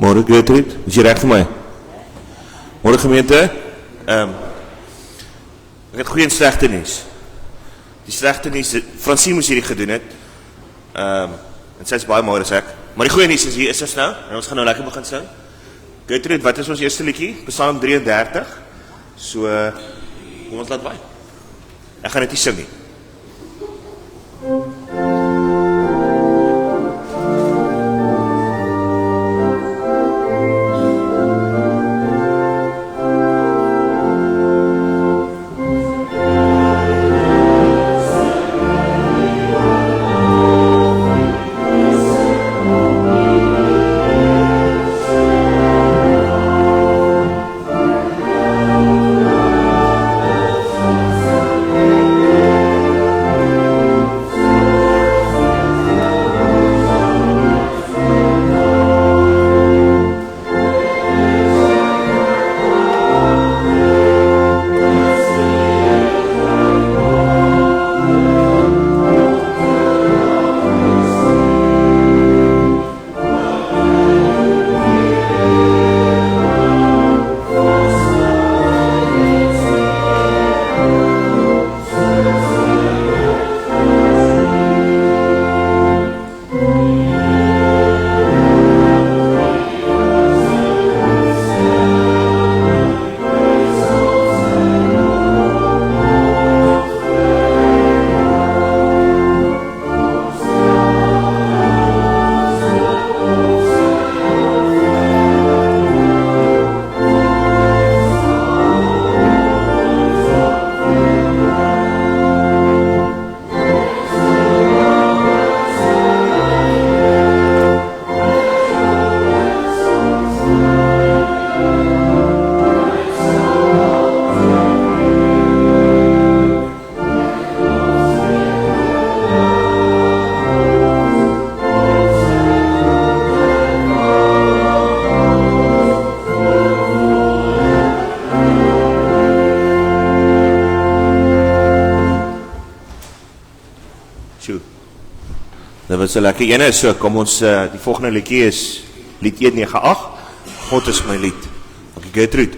Môre Gertrude, is jy reg vir my? Môre gemeente, ek het goeie en slegte nuus. Die slegte nuus, Francine moes hierdie gedoen het, en sy is baie mooi as ek. Maar die goeie nuus is, hier is ons nou, en ons gaan nou lekker begin sing. Gertrude, wat is ons eerste liedjie? Psalm 33. So, kom ons laat waai. Ek gaan dit nie sing nie. Dat was 'n lekker ene, so kom ons, die volgende liedjie is lied 198, God is my lied. Dankie Gertrude.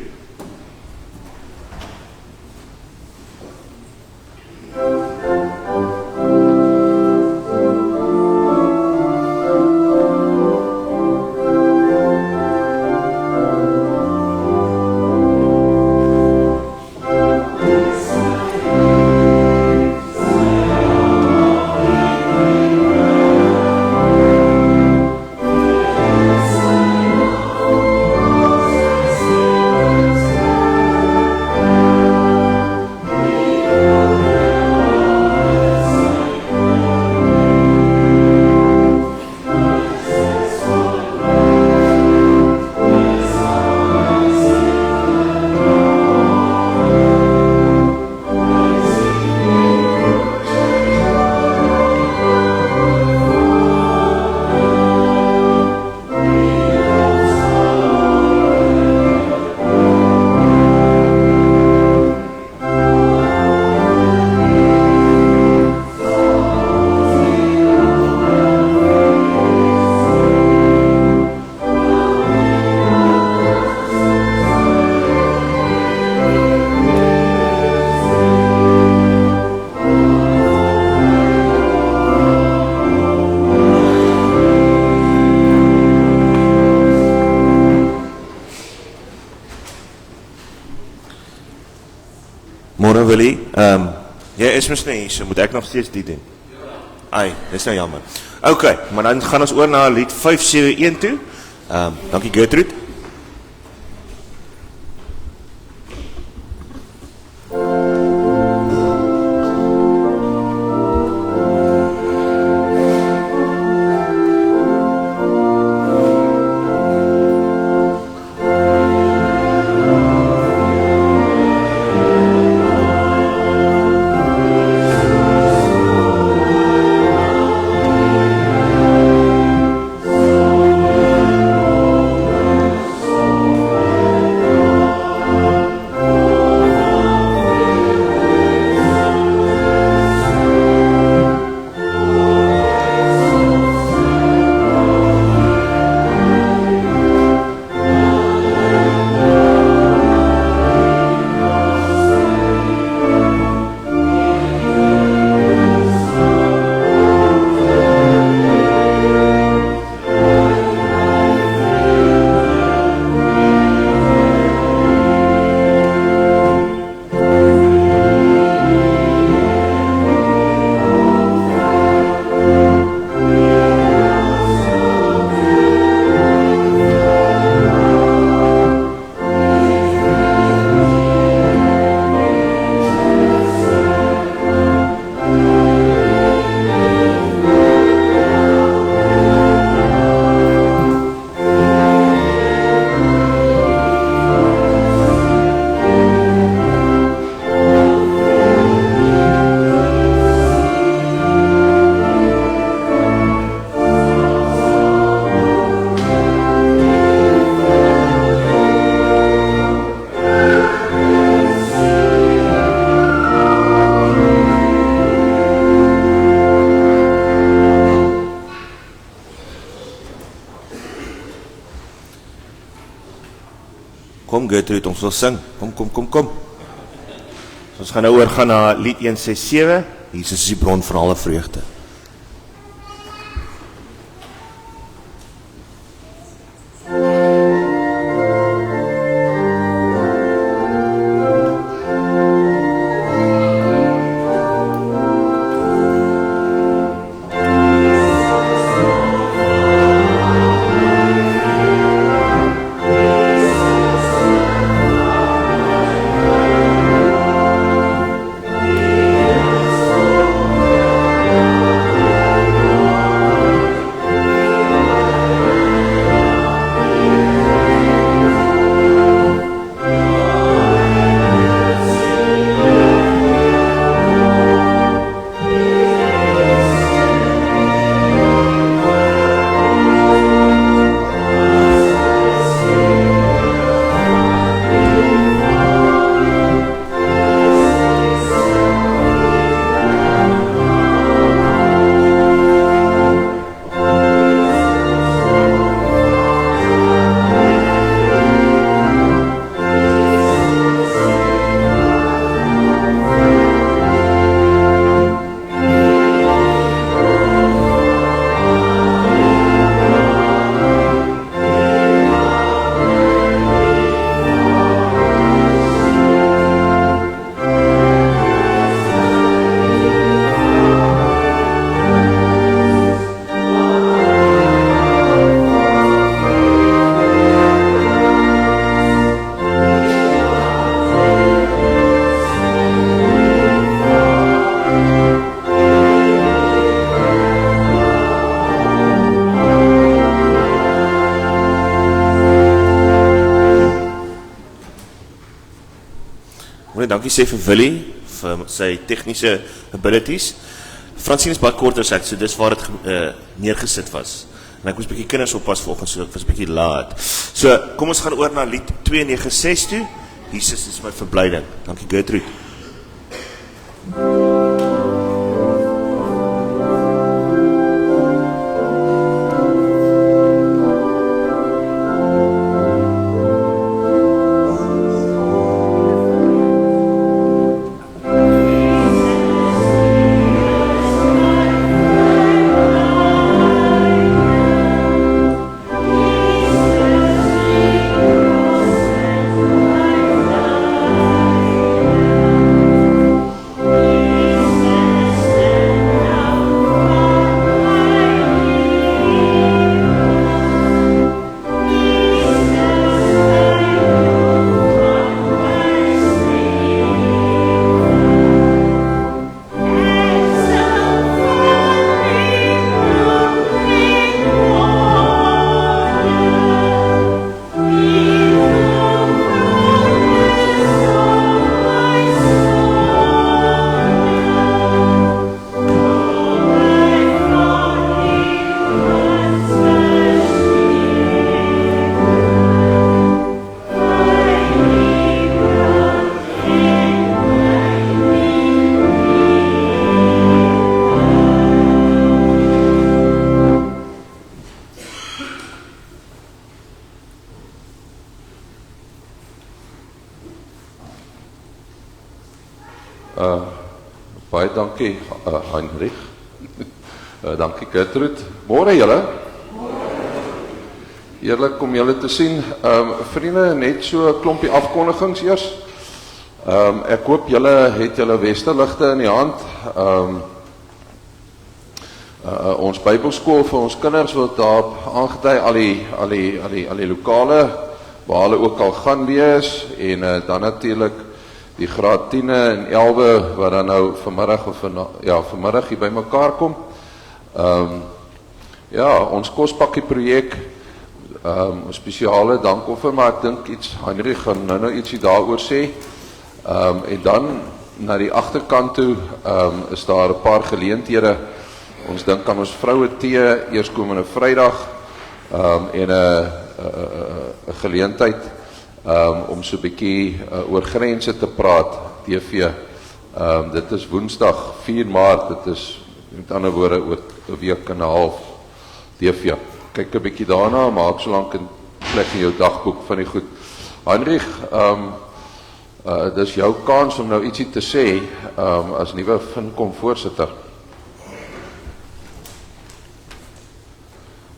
Môre Willie, jy is mos nie hier, so moet ek nog steeds die doen? Ai, dis nou jammer. Ok, maar dan gaan ons oor na lied 571 toe. Dankie Gertrude. Kom Gertrude, ons wil sing. Kom. Ons gaan nou oorgaan na lied 167. Jesus is die bron van alle vreugde. Dankie sê vir Willie, vir sy tegniese abilities. Fransien is baie korter as ek, so dis waar het neergesit was. En ek moes bietjie kinders oppas vanoggend, so ek was bietjie laat. So, kom ons gaan oor na lied 296 toe. Jesus is my verblyding. Dankie Gertrude. Baie dankie Heinrich. Dankie Gertrude. Môre julle. Eerlik om julle te sien. Vriende, net so 'n klompie afkondigings eers. Ek hoop julle het julle westerligte in die hand. Ons Bybelskool vir ons kinders word daar aangedui al die lokale waar hulle ook al gaan wees en dan natuurlik die graad 10 en 11 wat dan nou vanmiddag hier by mekaar kom. Ons kospakkie projek, spesiale dankoffer, maar ek dink Heinrich gaan nou ietsie daaroor sê. En dan na die agterkant toe is daar 'n paar geleenthede. Ons dink aan ons vroue tee eerskomende Vrydag en 'n geleentheid om so 'n bietjie oor grense te praat, TV. Dit is Woensdag 4 Maart, dit is met ander woorde oor 'n week en 'n half TV. Kyk 'n bietjie daarna, maak so lank 'n plek in jou dagboek van die goed. Heinrich, dis jou kans om nou ietsie te sê as nuwe Finkom voorsitter.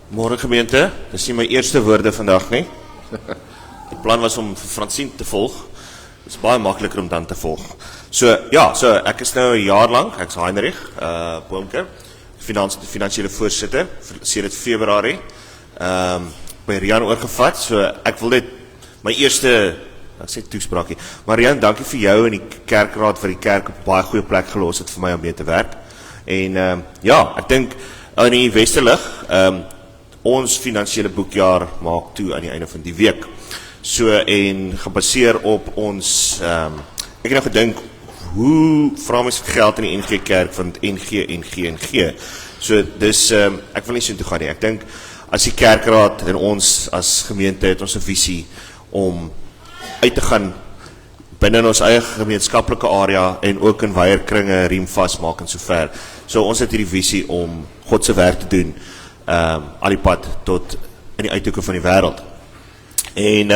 Môre gemeente, dis nie my eerste woorde vandag nie. Die plan was om vir Fransien te volg. Dit is baie makliker om dan te volg. So ek is nou 'n jaar lank, ek is Heinrich Boomker, finansiële voorsitter, sedert Februarie. By Rian oorgevat, so ek wil net my eerste, ek sê toespraakie, maar Rian, dankie vir jou en die kerkraad vir die kerk op baie goeie plek gelos het vir my om mee te werk. En ek dink in die Westerlig, ons finansiële boekjaar maak toe aan die einde van die week. So, en gebaseer op ons, ek het nou gedink, hoe vra mens vir geld in die NG Kerk, want NG. So, dis, ek wil nie so toe gaan nie. Ek dink, as die kerkraad en ons as gemeente het ons 'n visie om uit te gaan binne ons eie gemeenskaplike area en ook in wyeer kringe riem vasmaak en sover. So, ons het hierdie visie om God se werk te doen, al die pad tot in die uithoeke van die wêreld. En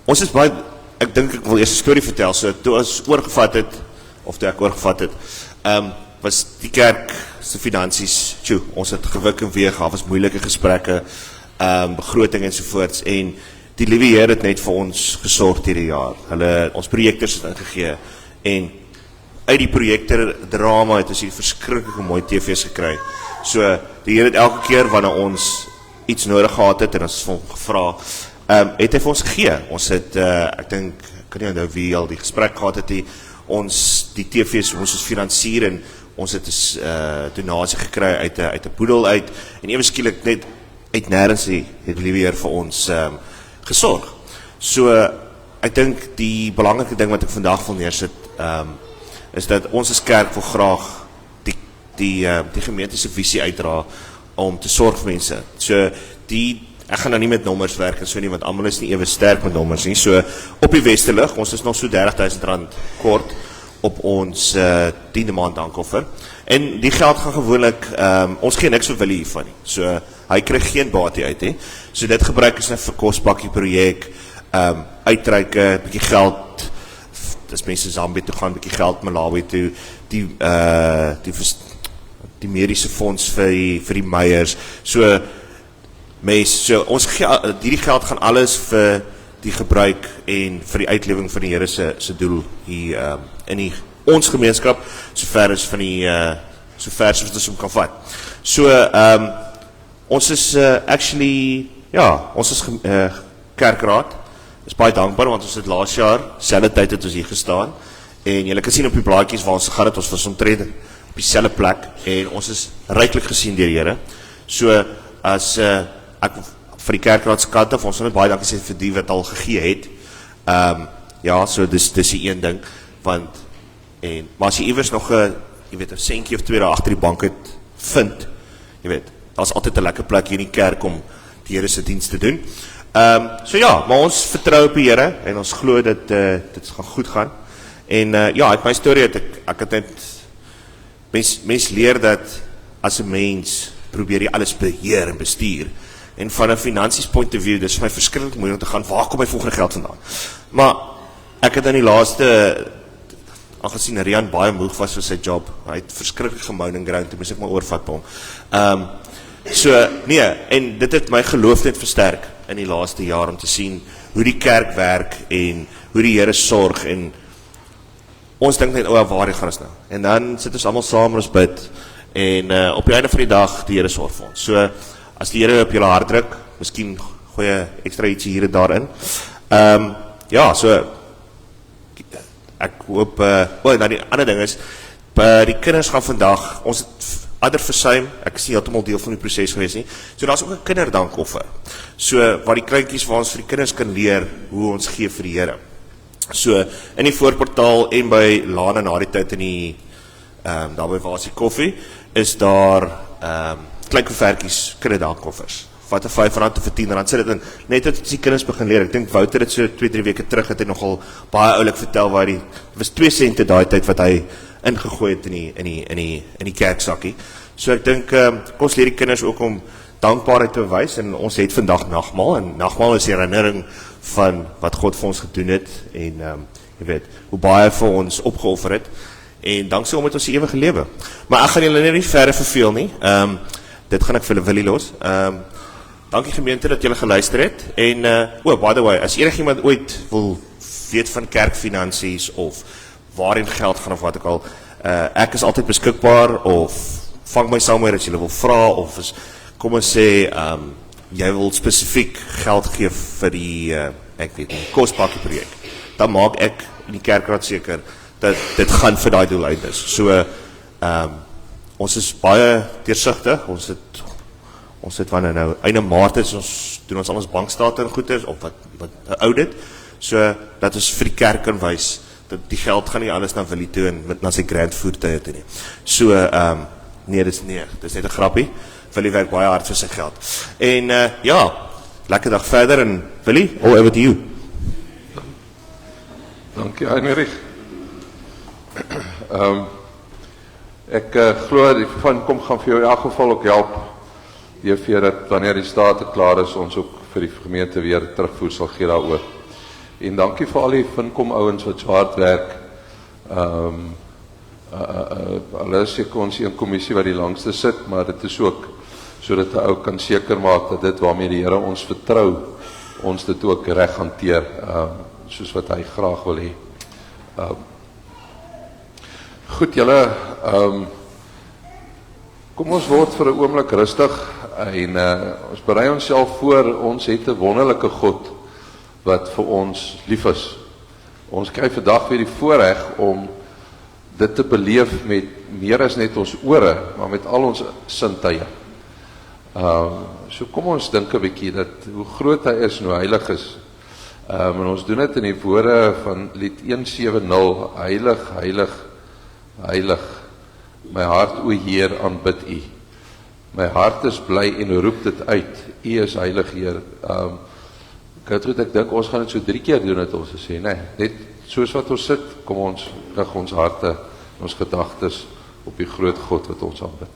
ons is baie, ek dink ek wil eers 'n storie vertel. So toe ons oorgevat het, of toe ek oorgevat het, was die kerk se finansies, ons het gewik en weeg, daar was moeilike gesprekke, begroting ensovoorts, en die liewe Here het net vir ons gesorg hierdie jaar. Hulle, ons projektors het ingegee, en uit die projekte drama het ons hier verskriklik mooi TV's gekry. So, die Here het elke keer wanneer ons iets nodig gehad het, en ons het gevra, het hy vir ons gegee. Ons het, ek dink, ek kan nie onthou wie al die gesprek gehad het, die TV's, ons is finansier, en ons het 'n donasie gekry uit 'n boedel uit, en ewe skielik net uit nêrens het die liewe Heer vir ons gesorg. So, ek dink die belangrike ding wat ek vandag wil neersit, is dat ons as kerk wil graag die gemeente se visie uitdra om te sorg vir mense. So, ek gaan nou nie met nommers werk en so nie, want almal is nie ewe sterk met nommers nie. So, op die Westerlig, ons is nog so R30,000 kort op ons 10de maand dankoffer. En die geld gaan gewoonlik, ons gee niks vir Willie hiervan nie. So, hy kry geen baat uit nie. So, dit gebruik is net vir kosbakkie projek, uitreike, bietjie geld, as mense Zambie toe gaan, bietjie geld Malawi toe, die mediese fonds vir die meiers. So, ons hierdie geld gaan alles vir die gebruik en vir die uitlewing van die Here se doel hier in ons gemeenskap, sover as van die sover as wat ons hom kan vat. So ons is ons is kerkraad. Is baie dankbaar want ons het laas jaar selfde tyd het ons hier gestaan en julle kan sien op die blaadjies waar ons gegaan het, ons was omtrent op dieselfde plek en ons is ryklik gesien deur die Here. So as ek vir die kerkraadskant af, ons wil net baie dankie sê vir die wat al gegee het. So dis die een ding, maar as jy iewers nog 'n sentjie of twee daar agter die bank het vind, daar's altyd 'n lekker plek hier in die kerk om die Here se diens te doen. Maar ons vertrou op die Here en ons glo dat dit gaan goed gaan. En uit my storie het ek het net mens leer dat as 'n mens probeer jy alles beheer en bestuur. En van 'n finansies point of view, dis vir my verskriklik moeilik om te gaan, waar kom my volgende geld vandaan? Maar ek het in die laaste, aangesien Rian baie moeg was vir sy job, hy het verskriklik gemoun en ground, toe moes ek maar oorvat by hom. En dit het my geloof net versterk in die laaste jaar, om te sien hoe die kerk werk, en hoe die Here sorg, en ons dink net, waar gaan ons nou? En dan sit ons almal saam en ons bid, en op die einde van die dag, die Here sorg vir ons. So, as die Here op julle hart druk, miskien gooi jy ekstra ietsie hier en daarin. Ek hoop, die ander ding is, die kinders gaan vandag, ons het ander versuim, ek is nie heeltemal deel van die proses gewees nie, so daar is ook 'n kinderdankoffer, so waar die kleintjies waar ons vir die kinders kan leer, hoe ons gee vir die Here. So, in die voorportaal en by Lana na die tyd in die, daarby waar is die koffie, is daar, klein koevertjies, kinderdankkoffers. Wat 'n R5 of R10, sit dit in, net dat die kinders begin leer. Ek dink Wouter het so 2-3 weke terug, het hy nogal baie oulik vertel, waar het was 2 sente daai tyd wat hy ingegooi het in die kerksakkie. So ek dink, ons leer die kinders ook om dankbaarheid te bewys, en ons het vandag nagmaal, en nagmaal is die herinnering van wat God vir ons gedoen het, en jy weet, hoe baie vir ons opgeoffer het, en dankzij hom het ons die ewige lewe. Maar ek gaan julle nie verder verveel nie, dit gaan ek vir Willie los. Dankie gemeente dat julle geluister het, en, by the way, as enigiemand ooit wil weet van kerkfinansies, of waarin geld gaan, of wat ook al, ek is altyd beskikbaar, of vang my saam as julle wil vra, of is, kom ons sê, jy wil spesifiek geld gee vir die, ek weet nie, kostpakkie projek, dan maak ek in die kerkraad seker, dat dit gaan vir daai doeleindes. So, ons is baie deursigtig, ons het wanneer nou, einde maart is, ons doen ons al ons bankstate en goeders, of wat audit, so, dat ons vir die kerk kan wys, dat die geld gaan nie alles na Willie toe, en na sy grand voertuie toe nie. So, nee, dis net 'n grappie. Willie werk baie hard vir sy geld. En ja, lekker dag verder, en Willie, all over to you. Dankie, Heinrich. Ek glo die Vankom gaan vir jou in elk geval ook help, vir dat wanneer die state klaar is, ons ook vir die gemeente weer terugvoer sal gee daaroor. En dankie vir al die Vankom ouens wat so hard werk. Hulle is seker ons een kommissie wat die langste sit, maar dit is ook sodat 'n ou kan seker maak dat dit waarmee die Here ons vertrou, ons dit ook reg hanteer, soos wat hy graag wil hê. Goed, julle, kom ons word vir 'n oomblik rustig, en ons berei onsself voor, ons het 'n wonderlike God wat vir ons lief is. Ons kry vandag weer die voorreg om dit te beleef met meer as net ons ore, maar met al ons sintuie. So kom ons dink 'n bietjie dat hoe groot hy is en hoe heilig is. En ons doen dit in die woorde van lied 170, heilig, heilig, heilig, my hart o Heer aanbid U. My hart is bly en roep dit uit, U is heilig Heer. Ek dink ons gaan dit so 3 keer doen, het ons gesê, nee, net soos wat ons sit, kom ons rig ons harte, ons gedagtes op die groot God wat ons aanbid.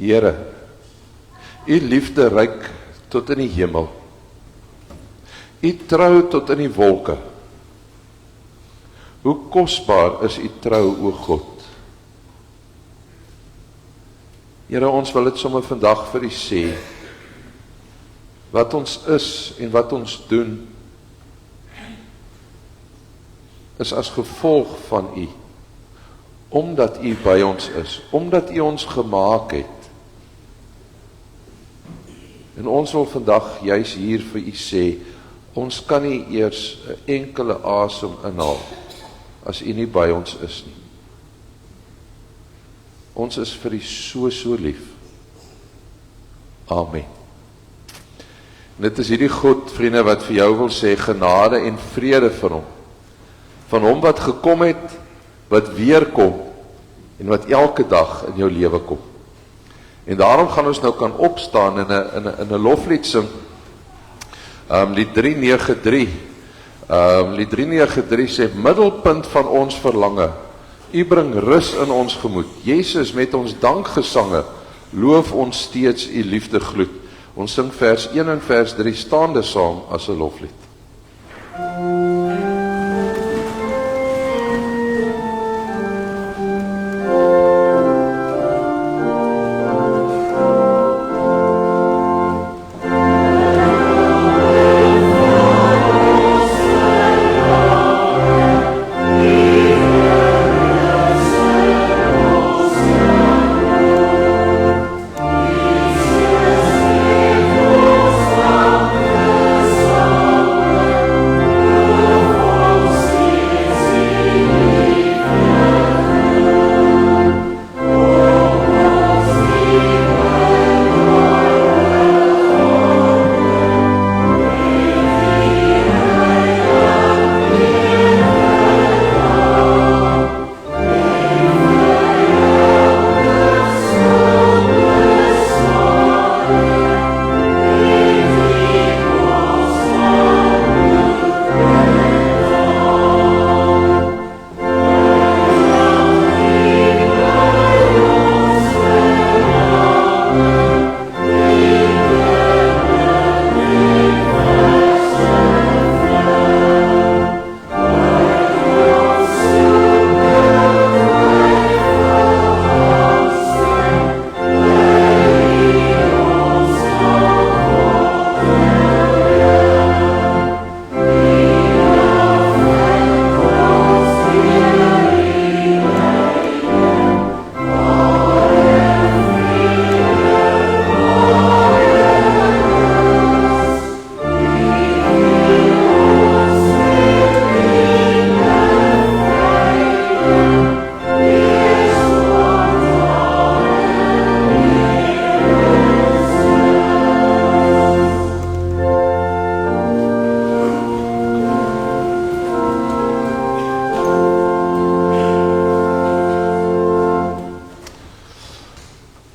Here, U liefde reik tot in die hemel. U trou tot in die wolke. Hoe kosbaar is U trou, o God. Here, ons wil dit sommer vandag vir U sê. Wat ons is en wat ons doen, is as gevolg van U, omdat U by ons is, omdat U ons gemaak het. En ons wil vandag juis hier vir U sê, ons kan nie eers 'n enkele asem inhaal, as U nie by ons is nie. Ons is vir U so lief. Amen. En dit is hierdie God, vriende, wat vir jou wil sê, genade en vrede van hom wat gekom het, wat weer kom, en wat elke dag in jou lewe kom. En daarom gaan ons nou kan opstaan in 'n loflied sing, lied 393, lied 393 sê, middelpunt van ons verlange, U bring rus in ons gemoed, Jezus met ons dankgesange, loof ons steeds U liefde gloed. Ons sing vers 1 en vers 3 staande saam as 'n loflied.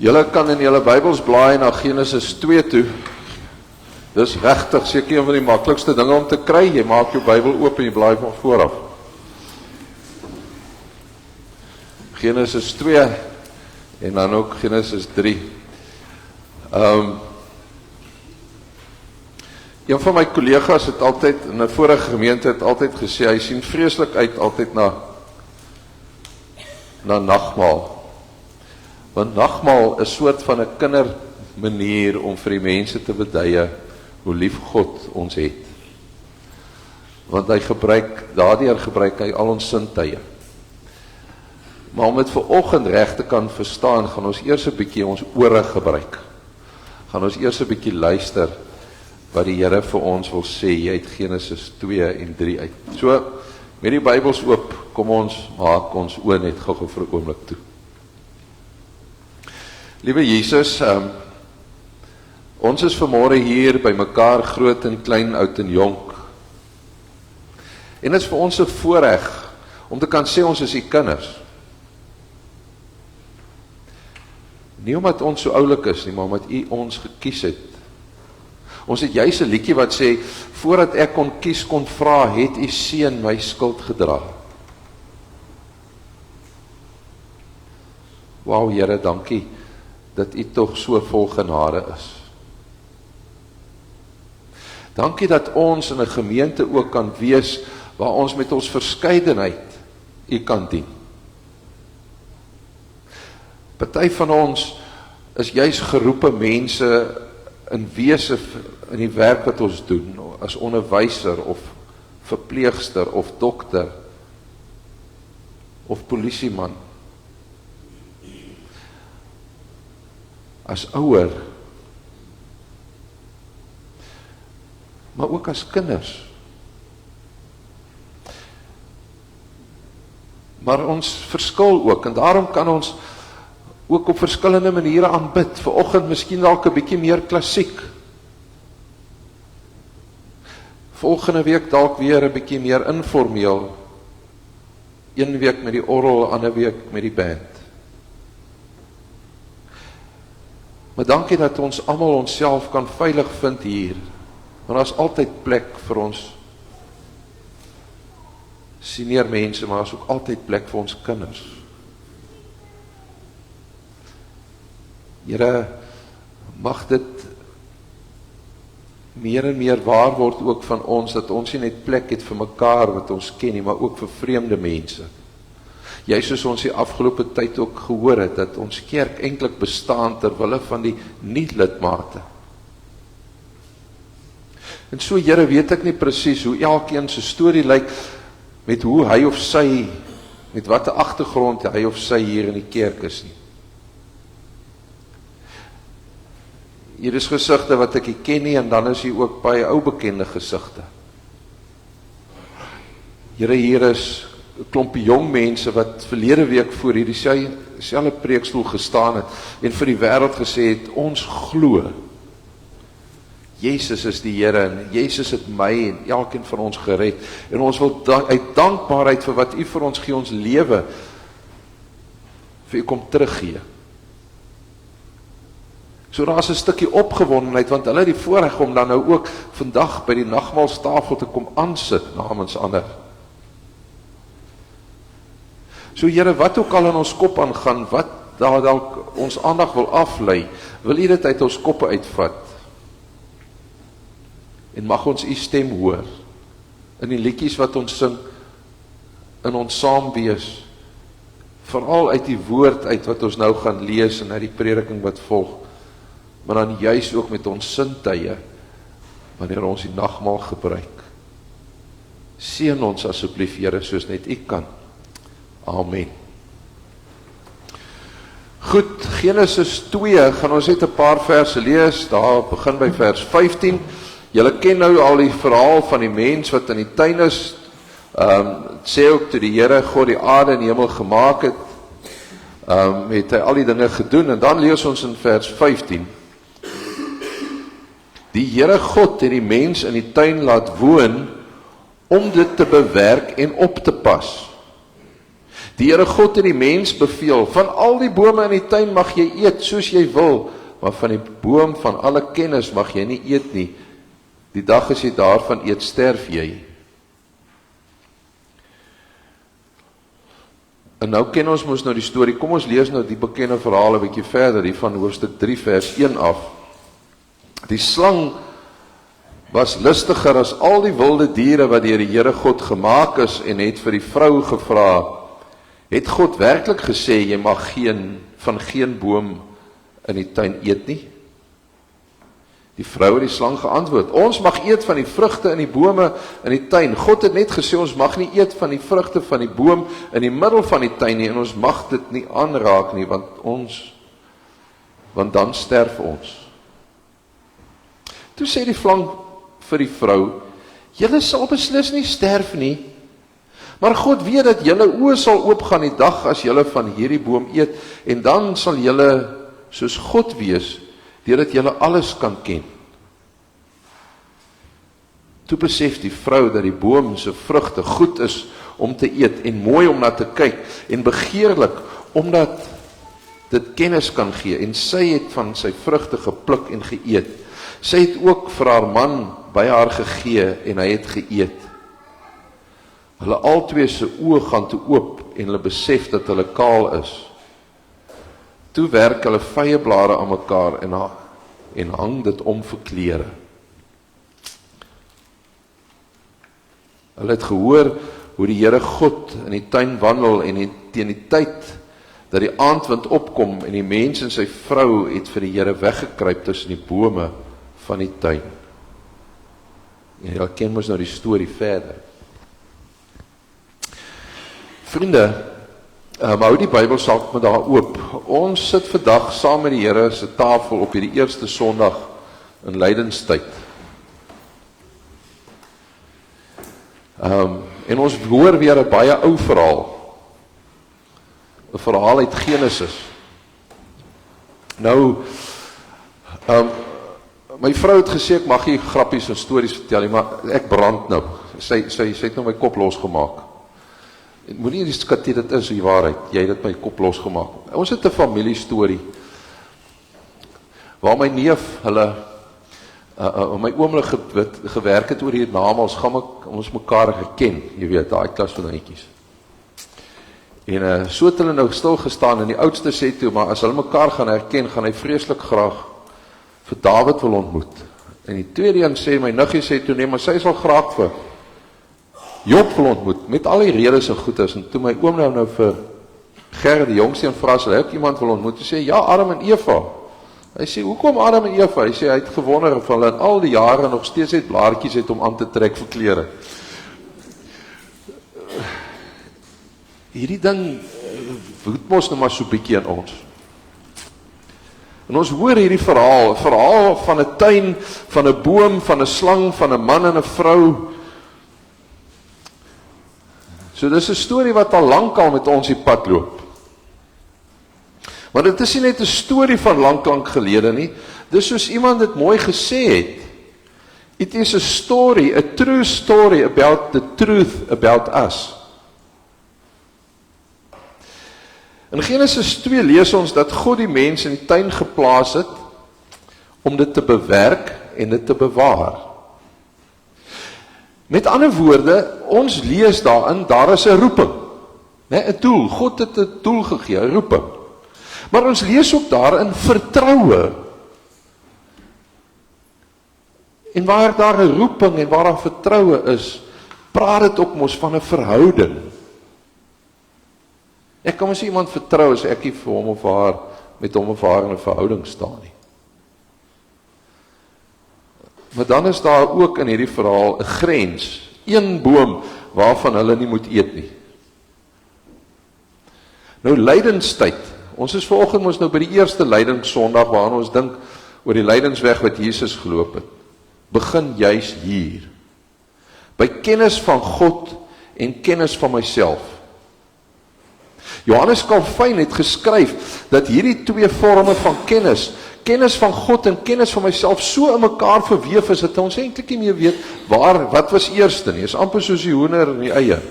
Julle kan in julle Bybels blaai na Genesis 2 toe. Dis regtig seker een van die maklikste dinge om te kry. Jy maak jou Bybel oop en jy blaai van voor af. Genesis 2 en dan ook Genesis 3. Een van my kollegas het altyd in 'n vorige gemeente het altyd gesê hy sien vreeslik uit altyd na nagmaal. Want nagmaal is soort van 'n kindermanier om vir die mense te beduie hoe lief God ons het. Want daardeur gebruik hy al ons sintuie. Maar om dit vanoggend reg te kan verstaan, gaan ons eers 'n bietjie ons ore gebruik. Gaan ons eers 'n bietjie luister wat die Here vir ons wil sê uit Genesis 2 en 3 uit. So, met die Bybels oop, kom ons maak ons oë net gou vir 'n oomblik toe. Liewe Jesus, ons is vanmôre hier by mekaar, groot en klein, oud en jonk. En dit is vir ons 'n voorreg om te kan sê ons is U kinders. Nie omdat ons so oulik is nie, maar omdat U ons gekies het. Ons het juis 'n liedjie wat sê, voordat ek kon kies, kon vra, het U seun my skuld gedra. Wauw, Here, dankie dat U tog so vol genade is. Dankie dat ons in 'n gemeente ook kan wees waar ons met ons verskeidenheid U kan dien. Party van ons is juis geroepe mense in wese in die werk wat ons doen, as onderwyser of verpleegster of dokter of polisieman. As ouer, maar ook as kinders. Maar ons verskil ook, en daarom kan ons ook op verskillende maniere aanbid. Vanoggend miskien dalk 'n bietjie meer klassiek. Volgende week dalk weer 'n bietjie meer informeel. Een week met die orgel, ander week met die band. Maar dankie dat ons almal onsself kan veilig vind hier. Want daar is altyd plek vir ons senior mense, maar daar is ook altyd plek vir ons kinders. Here, mag dit meer en meer waar word ook van ons, dat ons nie net plek het vir mekaar wat ons ken nie, maar ook vir vreemde mense. Jy soos ons die afgelope tyd ook gehoor het, dat ons kerk eintlik bestaan terwille van die nie-lidmate. En so, Here, weet ek nie presies hoe elkeen se storie lyk, met hoe hy of sy, met watter agtergrond hy of sy hier in die kerk is nie. Hier is gesigte wat ek nie ken nie, en dan is hier ook baie ou bekende gesigte. Here, hier is 'n klompie jong mense wat verlede week voor hierdie selfde preekstoel gestaan het, en vir die wêreld gesê het, ons glo, Jesus is die Here, en Jesus het my en elkeen van ons gered, en ons wil uit dankbaarheid vir wat U vir ons gee, ons lewe, vir U kom teruggee. So daar is 'n stukkie opgewondenheid, want hulle het die voorreg om dan nou ook vandag by die nagmaalstafel te kom aansit namens ander. So Here, wat ook al in ons kop aangaan, wat daar dalk ons aandag wil aflei, wil U dit uit ons koppe uitvat. En mag ons U stem hoor, in die liedjies wat ons sing, in ons saam wees, veral uit die woord uit wat ons nou gaan lees, en uit die prediking wat volg, maar dan juis ook met ons sintuie, wanneer ons die nagmaal gebruik. Seën ons asseblief, Here, soos net U kan. Amen. Goed, Genesis 2, gaan ons net 'n paar verse lees, daar begin by vers 15. Julle ken nou al die verhaal van die mens wat in die tuin is, sê ook toe die Here God die aarde en die hemel gemaak het, het hy al die dinge gedoen, en dan lees ons in vers 15. Die Here God het die mens in die tuin laat woon, om dit te bewerk en op te pas. Die Here God het die mens beveel, van al die bome in die tuin mag jy eet soos jy wil, maar van die boom van alle kennis mag jy nie eet nie. Die dag as jy daarvan eet, sterf jy. En nou ken ons mos nou die storie, kom ons lees nou die bekende verhaal 'n bietjie verder, die van hoofstuk 3 vers 1 af. Die slang was listiger as al die wilde diere wat deur die Here God gemaak is, en het vir die vrou gevra, het God werklik gesê, jy mag van geen boom in die tuin eet nie? Die vrou het die slang geantwoord, ons mag eet van die vrugte in die bome in die tuin. God het net gesê, ons mag nie eet van die vrugte van die boom in die middel van die tuin nie, en ons mag dit nie aanraak nie, want dan sterf ons. Toe sê die slang vir die vrou, julle sal beslis nie sterf nie, maar God weet dat julle oë sal oopgaan die dag as julle van hierdie boom eet, en dan sal julle soos God wees, deurdat julle alles kan ken. Toe besef die vrou dat die boom se vrugte goed is om te eet, en mooi om na te kyk, en begeerlik, omdat dit kennis kan gee, en sy het van sy vrugte gepluk en geëet. Sy het ook vir haar man by haar gegee, en hy het geëet. Hulle albei se oë gaan toe oop, en hulle besef dat hulle kaal is. Toe werk hulle vyeblare aan mekaar, en hang dit om vir klere. Hulle het gehoor hoe die Here God in die tuin wandel, en teen die tyd dat die aandwind opkom, en die mens en sy vrou het vir die Here weggekruip tussen die bome van die tuin. En jy ken mos nou die storie verder. Vriende, Hou die Bybel saam met daar oop. Ons sit vandag saam met die Here se tafel op hierdie eerste Sondag in lydenstyd. En ons hoor weer 'n baie ou verhaal. 'n Verhaal uit Genesis. Nou, my vrou het gesê ek mag nie grappies en stories vertel nie, maar ek brand nou. Sy het nou my kop losgemaak. Ek moet nie skatie, dit is die waarheid. Jy het dit my kop losgemaak. Ons het 'n familiestorie waar my neef, my oomlik gewerk het oor die naam, ons mekaar geken, jy weet, daai klas van netjies. En so het hulle nou stil gestaan en die oudste sê toe, maar as hulle mekaar gaan herken, gaan hy vreeslik graag vir David wil ontmoet. En die tweede een sê, my niggie sê toe, nee, maar sy sal graag vir Job wil ontmoet, met al die redes en goedes. En toe my oom nou vir Gerrit, die jongste en vra, sal hy ook iemand wil ontmoet, hy sê, ja, Adam en Eva. Hy sê, hoekom Adam en Eva? Hy sê, hy het gewonder of hulle in al die jare nog steeds het blaartjies het om aan te trek vir klere. Hierdie ding woed mos nou maar so bietjie in ons. En ons hoor hierdie verhaal van 'n tuin, van 'n boom, van 'n slang, van 'n man en 'n vrou. So dis 'n storie wat al lankal met ons die pad loop. Maar dit is nie net 'n storie van lank gelede nie. Dis soos iemand dit mooi gesê het. It is a story, a true story about the truth about us. In Genesis 2 lees ons dat God die mens in die tuin geplaas het om dit te bewerk en dit te bewaar. Met ander woorde, ons lees daarin, daar is 'n roeping, 'n doel. God het 'n doel gegee, 'n roeping. Maar ons lees ook daarin vertroue. En waar daar 'n roeping en waar daar vertroue is, praat dit ook mos van 'n verhouding. Ek kan mos nie iemand vertrou as ek nie vir hom of haar, met hom of haar in 'n verhouding staan nie. Maar dan is daar ook in hierdie verhaal 'n grens, een boom waarvan hulle nie moet eet nie. Nou lydenstyd, ons is vanoggend ons nou by die eerste lydingssondag waarna ons dink oor die lydensweg wat Jesus geloop het. Begin juis hier. By kennis van God en kennis van myself. Johannes Calvin het geskryf dat hierdie twee vorme van kennis van God en kennis van myself so in mekaar verweef is dat ons eintlik nie meer weet wat was eerste nie. Is amper soos die hoender en die eie.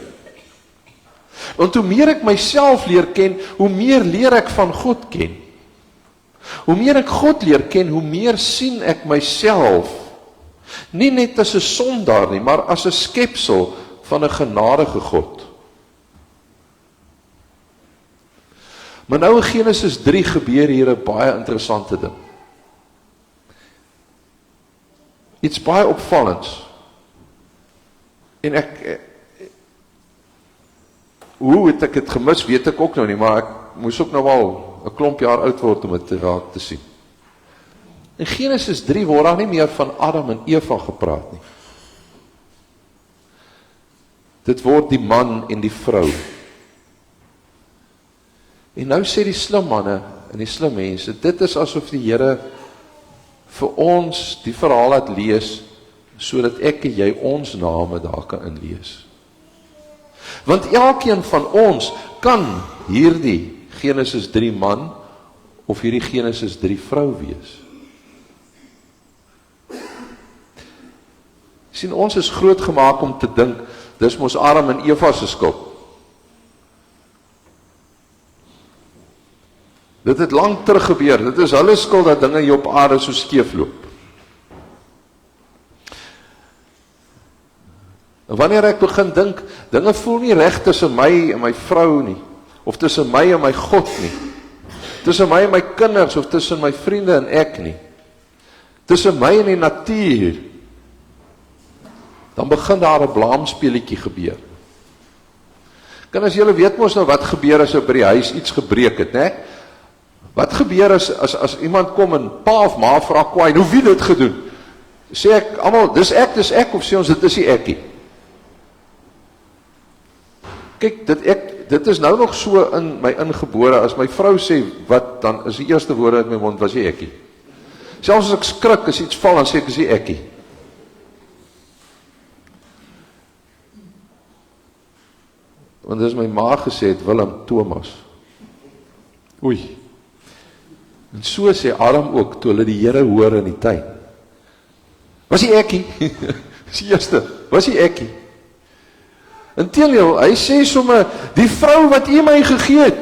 Want hoe meer ek myself leer ken, hoe meer leer ek van God ken. Hoe meer ek God leer ken, hoe meer sien ek myself nie net as 'n sondaar nie, maar as 'n skepsel van 'n genadige God. Maar nou in Genesis 3 gebeur hier 'n baie interessante ding. Iets baie opvallends. En hoe het ek dit gemis, weet ek ook nou nie, maar ek moes ook nou al 'n klomp jaar oud word om dit te raak te sien. In Genesis 3 word daar nie meer van Adam en Eva gepraat nie. Dit word die man en die vrou. En nou sê die slim manne en die slim mense, dit is asof die Here vir ons die verhaal laat lees, sodat ek en jy ons name daar kan inlees. Want elkeen van ons kan hierdie Genesis 3 man, of hierdie Genesis 3 vrou wees. Sien, ons is groot gemaak om te dink, dis mos Adam en Eva se skuld. Dit het lank terug gebeur, dit is hulle skuld dat dinge hier op aarde so skeef loop. En wanneer ek begin dink, dinge voel nie reg tussen my en my vrou nie, of tussen my en my God nie, tussen my en my kinders, of tussen my vriende en ek nie, tussen my en die natuur, dan begin daar 'n blaamspeletjie gebeur. Kinders, julle weet mos nou wat gebeur as by die huis iets gebreek het, né? Wat gebeur as iemand kom en pa of ma vra kwaai, hoe wie dit gedoen? Sê ek almal, dis ek, of sê ons dit is nie ek nie? Kyk, dit is nou nog so in my ingebore, as my vrou sê, wat, dan is die eerste woorde uit my mond, was die ekkie. Selfs as ek skrik, as iets val, dan sê ek, is die ekkie. Want dis my ma gesê het, Willem Thomas. Oei. En so sê Adam ook, toe hulle die Here hoor in die tuin. Was die ekkie? Dis die eerste, was die ekkie. Inteendeel, hy sê sommer, die vrou wat U my gegee het.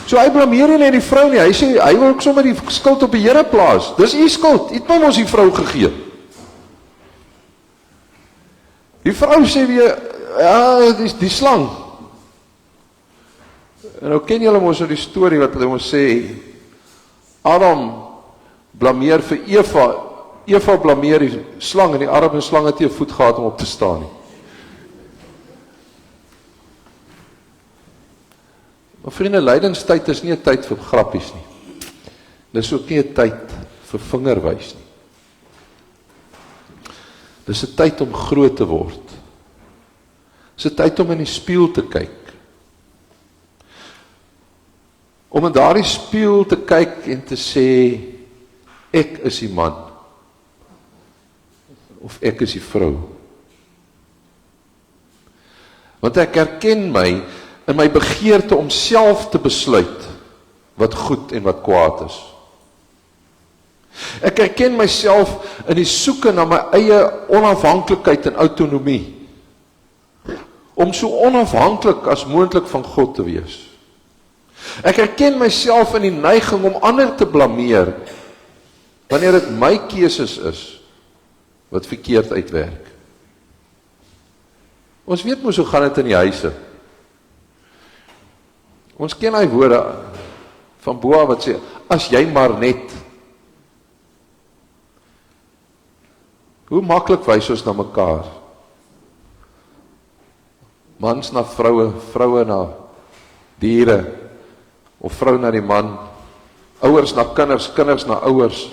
So hy blameer nie die vrou nie, hy sê, hy wil ook sommer die skuld op die Here plaas. Dis U skuld, U het my ons die vrou gegee. Die vrou sê weer, ja, die slang. En nou ken julle mos nou die storie wat hulle ons sê, Adam blameer vir Eva blameer die slang, en die arme slang het nie 'n voet gehad om op te staan nie. Maar vriende, lydenstyd is nie 'n tyd vir grappies nie. Dis ook nie 'n tyd vir vingerwys nie. Dis 'n tyd om groot te word. Dis 'n tyd om in die spieël te kyk. Om in daardie spieël te kyk en te sê, ek is die man. Of ek is die vrou. Want ek herken my in my begeerte om self te besluit wat goed en wat kwaad is. Ek herken myself in die soeke na my eie onafhanklikheid en autonomie. Om so onafhanklik as moontlik van God te wees. Ek herken myself in die neiging om ander te blameer wanneer dit my keuses is wat verkeerd uitwerk. Ons weet mos hoe gaan dit in die huise. Ons ken hy woorde van Boa wat sê, as jy maar net. Hoe maklik wys ons na mekaar? Mans na vroue, vroue na diere, of vrou na die man, ouers na kinders, kinders na ouers.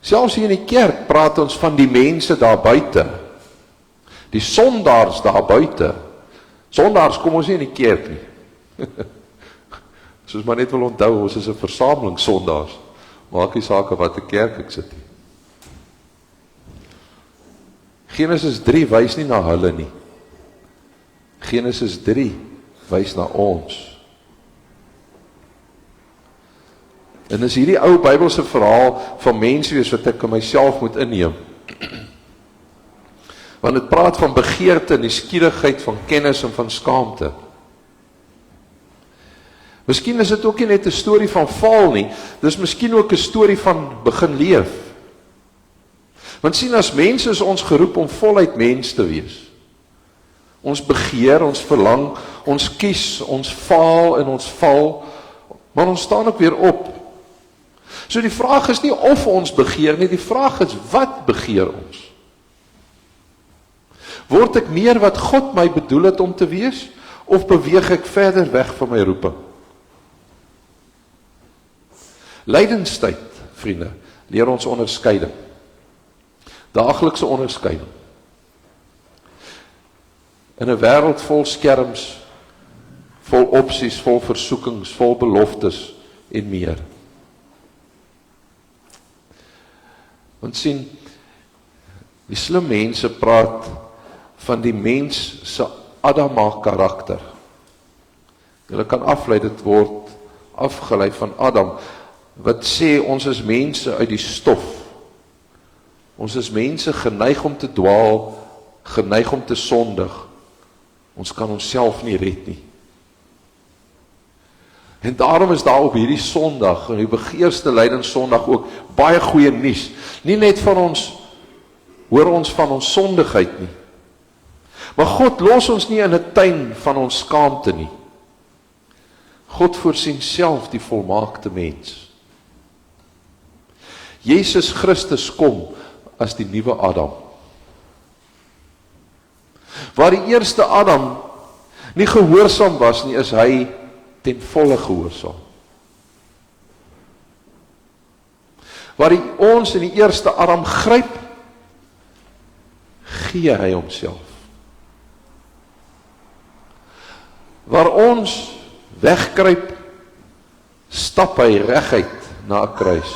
Selfs hier in die kerk praat ons van die mense daar buite, die sondaars daar buite. Sondaars kom ons nie in die kerk nie. Soos maar net wil onthou, ons is 'n versameling sondaars. Maak nie saak wat 'n kerk ek sit nie. Genesis 3 wys nie na hulle nie. Genesis 3 wys na ons. En dis hierdie ou Bybelse verhaal van menswees wat ek in myself moet inneem. Want dit praat van begeerte, nuuskierigheid, van kennis en van skaamte. Miskien is dit ook nie net 'n storie van val nie, dis miskien ook 'n storie van begin leef. Want sien, as mense is ons geroep om voluit mens te wees. Ons begeer, ons verlang, ons kies, ons faal en ons val, maar ons staan ook weer op. So die vraag is nie of ons begeer nie, die vraag is wat begeer ons? Word ek meer wat God my bedoel het om te wees, of beweeg ek verder weg van my roeping? Lydenstyd, vriende, leer ons onderskeiding. Daaglikse onderskeiding. In 'n wêreld vol skerms, vol opsies, vol versoekings, vol beloftes en meer. Want sien, die slim mense praat van die mens se Adama karakter. Hulle kan aflei, dit word afgelei van Adam, wat sê ons is mense uit die stof. Ons is mense geneig om te dwaal, geneig om te sondig. Ons kan onsself nie red nie. En daarom is daar op hierdie Sondag, en die begeerste Lydenssondag ook, baie goeie nuus. Nie net van ons, hoor ons van ons sondigheid nie. Maar God los ons nie in 'n tuin van ons skaamte nie. God voorsien self die volmaakte mens. Jesus Christus kom as die nuwe Adam. Waar die eerste Adam nie gehoorsaam was nie, is hy ten volle gehoorsaam. Waar ons in die eerste Adam gryp, gee hy homself. Waar ons wegkruip, stap hy reguit na 'n kruis.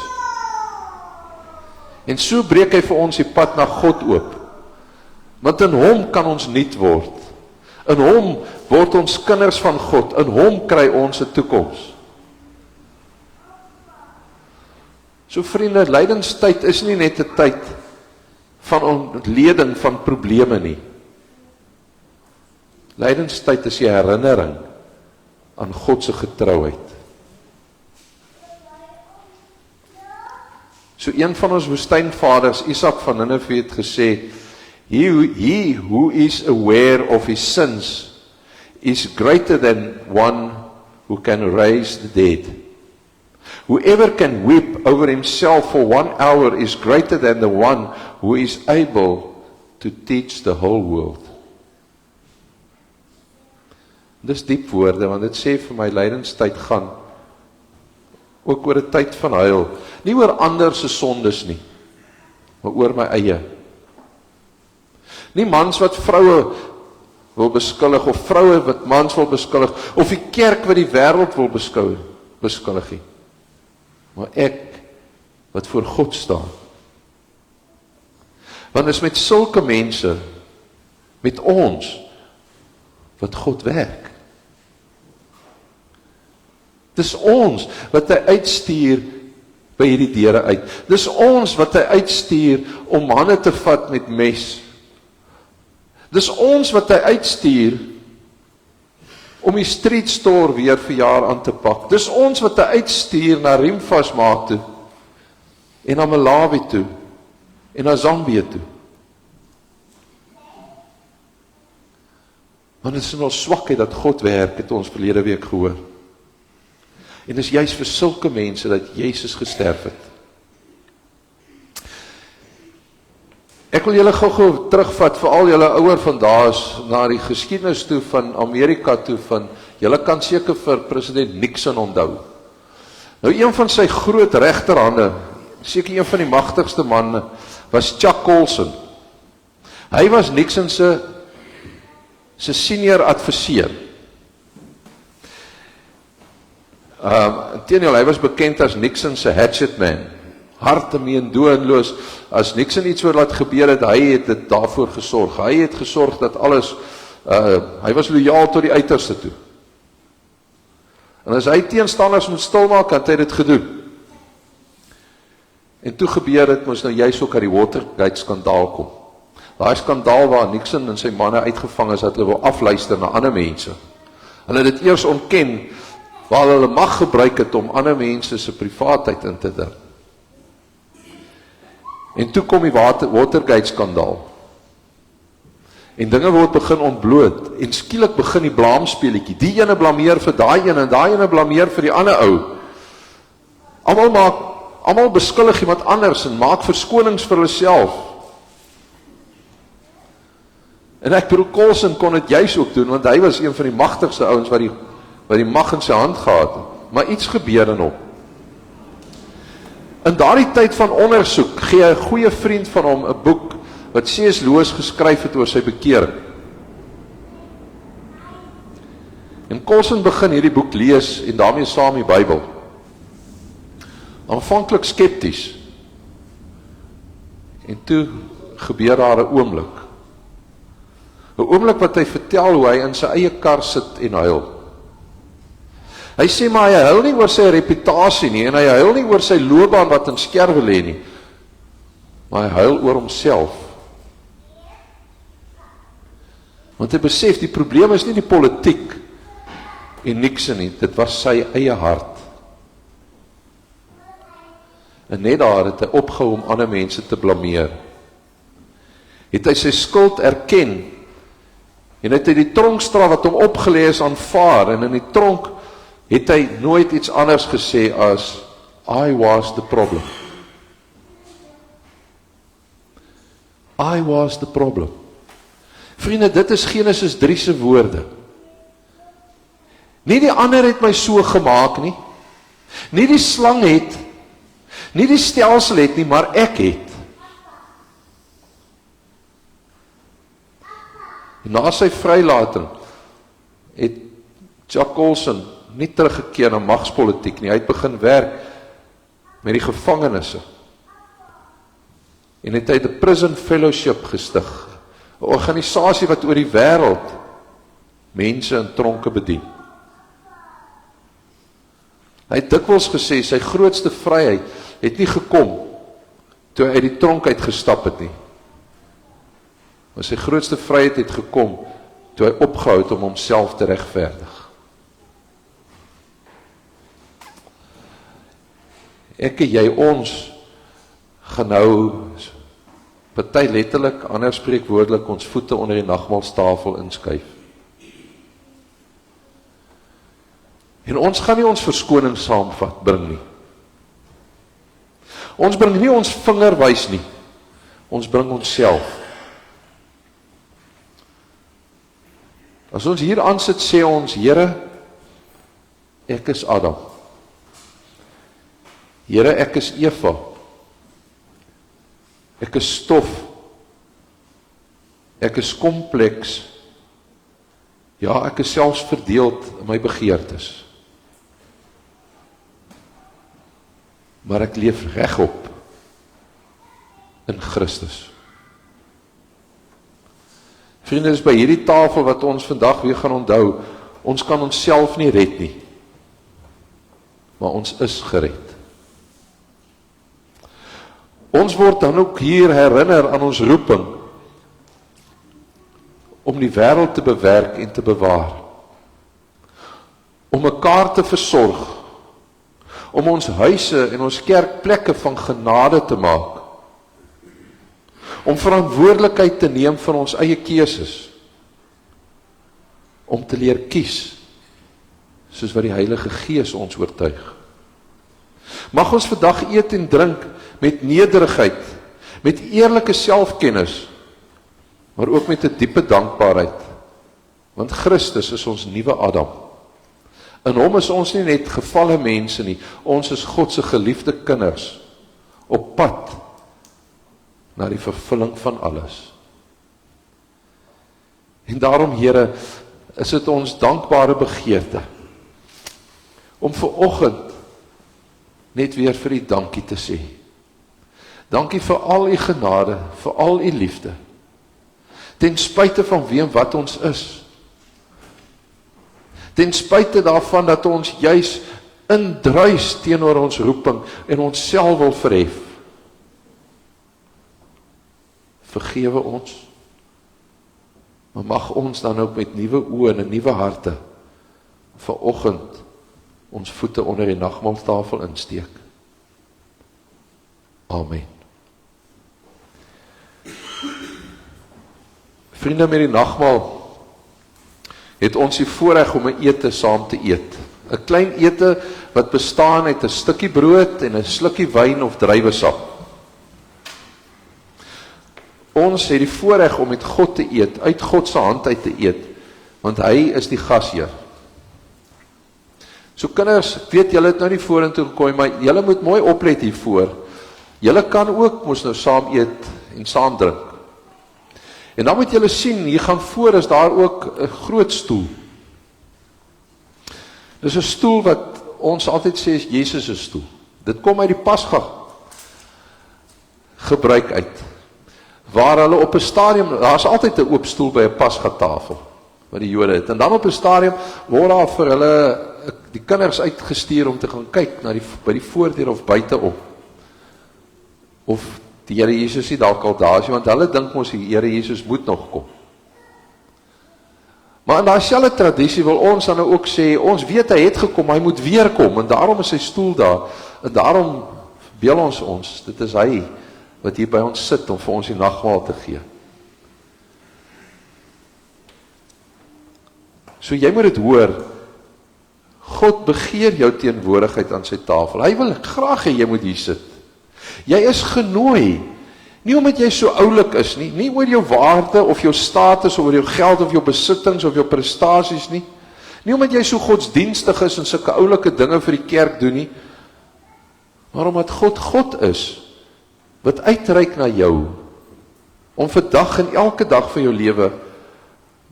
En so breek hy vir ons die pad na God oop. Want in hom kan ons nuut word. In hom word ons kinders van God. In hom kry ons 'n toekoms. So vriende, lydenstyd is nie net 'n tyd van ontleding van probleme nie. Lydenstyd is die herinnering aan God se getrouheid. So een van ons woestynvaders, Isak van Nineve, het gesê, He who is aware of his sins is greater than one who can raise the dead. Whoever can weep over himself for 1 hour is greater than the one who is able to teach the whole world. Dis diep woorde, want dit sê vir my lydenstyd gaan ook oor 'n tyd van huil, nie oor ander se sondes nie, maar oor my eie. Nie mans wat vroue wil beskuldig, of vroue wat mans wil beskuldig, of die kerk wat die wêreld wil beskuldig nie. Maar ek wat voor God staan. Want is met sulke mense, met ons, wat God werk. Dis ons wat hy uitstuur by hierdie deure uit. Dis ons wat hy uitstuur om manne te vat met mes. Dis ons wat hy uitstuur om die street store weer vir jaar aan te pak. Dis ons wat hy uitstuur na Riemvasmaak toe en na Malawi toe en na Zambië toe. Want dit is in ons swakheid dat God werk, het ons verlede week gehoor. En dis juist vir sulke mense dat Jesus gesterf het. Ek wil julle gou terugvat, vir al julle ouer vandaag, na die geskiedenis toe van Amerika toe, van julle kan seker vir president Nixon onthou. Nou een van sy groot regterhande, seker een van die magtigste manne, was Chuck Colson. Hy was Nixon se senior adviseur. Inteendeel, hy was bekend as Nixon se hatchet man. Hartemeen, doenloos. As Nixon iets laat gebeur het, hy het dit daarvoor gesorg. Hy het gesorg dat alles, hy was loyaal tot die uiterste toe. En as hy teenstanders moet stilmaak, het hy dit gedoen. En toe gebeur het, moes nou juist ook uit die Watergate skandaal kom. Daai skandaal waar Nixon en sy manne uitgevang is, dat hulle wil afluister na ander mense. Hulle het dit eers ontken, waar hulle mag gebruik het om ander mense se privaatheid in te dring. En toe kom die Watergate skandaal. En dinge word begin ontbloot, en skielik begin die blaamspeletjie. Die ene blameer vir daai ene, en daai ene blameer vir die ander ou. Almal beskuldig iemand anders, en maak verskonings vir hulle self. En ek bedoel, Colson kon dit juis ook doen, want hy was een van die magtigste ouens wat die mag in sy hand gehad het. Maar iets gebeur in hom. In daardie tyd van ondersoek gee 'n goeie vriend van hom 'n boek wat C.S. Lewis geskryf het oor sy bekering. En Colson begin hierdie boek lees en daarmee saam die Bybel. Aanvanklik skepties. En toe gebeur daar 'n oomblik. 'n Oomblik wat hy vertel hoe hy in sy eie kar sit en huil. Hy sê maar hy huil nie oor sy reputasie nie, en hy huil nie oor sy loopbaan wat in skerwe lê nie, maar hy huil oor homself. Want hy besef, die probleem is nie die politiek en Nixon nie, dit was sy eie hart. En net daar het hy opgehou om ander mense te blameer. Het hy sy skuld erken, en het hy die tronkstraf wat hom opgelê is aanvaar, en in die tronk het hy nooit iets anders gesê as, I was the problem. I was the problem. Vriende, dit is Genesis 3 se woorde. Nie die ander het my so gemaak nie, nie die slang het, nie die stelsel het nie, maar ek het. En na sy vrylating het Jack Colson nie teruggekeer na magspolitiek nie. Hy het begin werk met die gevangenisse. En het hy 'n Prison Fellowship gestig, 'n organisasie wat oor die wêreld mense in tronke bedien. Hy het dikwels gesê, sy grootste vryheid het nie gekom toe hy uit die tronk uitgestap het nie. Maar sy grootste vryheid het gekom toe hy opgehou het om homself te regverdig. Ek en jy, ons gaan nou party letterlik, ander spreekwoordelik, ons voete onder die nagmaalstafel inskuif. En ons gaan nie ons verskoning saamvat bring nie. Ons bring nie ons vinger wys nie. Ons bring onsself. As ons hier aan sit, sê ons, Here, ek is Adam. Here, ek is Eva. Ek is stof. Ek is kompleks. Ja, ek is selfs verdeeld in my begeertes. Maar ek leef regop in Christus. Vriende, is by hierdie tafel wat ons vandag weer gaan onthou, ons kan onsself nie red nie, maar ons is gered. Ons word dan ook hier herinner aan ons roeping om die wêreld te bewerk en te bewaar, om mekaar te versorg, om ons huise en ons kerkplekke van genade te maak, om verantwoordelikheid te neem vir ons eie keuses, om te leer kies, soos wat die Heilige Gees ons oortuig. Mag ons vandag eet en drink met nederigheid, met eerlike selfkennis, maar ook met 'n diepe dankbaarheid, want Christus is ons nuwe Adam. In hom is ons nie net gevalle mense nie, ons is God se geliefde kinders, op pad na die vervulling van alles. En daarom, Here, is dit ons dankbare begeerte, om vanoggend net weer vir U dankie te sê. Dankie vir al U genade, vir al U liefde, ten spyte van wie en wat ons is. Ten spyte daarvan dat ons juis indruis teenoor ons roeping en ons self wil verhef. Vergewe ons, maar mag ons dan ook met nuwe oë en nuwe harte vanoggend ons voete onder die nagmaaltafel insteek. Amen. Vriende, met die nagmaal het ons die voorreg om 'n ete saam te eet. 'n Klein ete wat bestaan uit 'n stukkie brood en 'n slukkie wyn of druiwesap. Ons het die voorreg om met God te eet, uit God se hand uit te eet, want hy is die gasheer. So kinders, ek weet julle het nou nie vorentoe gekom, maar julle moet mooi oplet hiervoor. Julle kan ook mos nou saam eet en saam drink. En dan moet julle sien, hier gaan voor is daar ook 'n groot stoel. Dis 'n stoel wat ons altyd sê is Jesus se stoel. Dit kom uit die Pasga gebruik uit. Waar hulle op 'n stadium, daar's altyd 'n oop stoel by 'n Pasga tafel wat die Jode het. En dan op 'n stadium word daar vir hulle die kinders uitgestuur om te gaan kyk na by die voordeur of buite op. Of die Here Jesus nie dalk al daar is, want hulle dink mos die Here Jesus moet nog kom. Maar in daai selfde tradisie wil ons dan ook sê, ons weet hy het gekom, hy moet weer kom, en daarom is sy stoel daar, en daarom beel ons, dit is hy wat hier by ons sit om vir ons die nagmaal te gee. So jy moet dit hoor, God begeer jou teenwoordigheid aan sy tafel. Hy wil graag hê jy moet hier sit. Jy is genooi, nie omdat jy so oulik is nie, nie oor jou waarde of jou status of oor jou geld of jou besittings of jou prestasies nie, nie omdat jy so godsdienstig is en sulke oulike dinge vir die kerk doen nie, maar omdat God God is, wat uitreik na jou, om vir dag en elke dag van jou lewe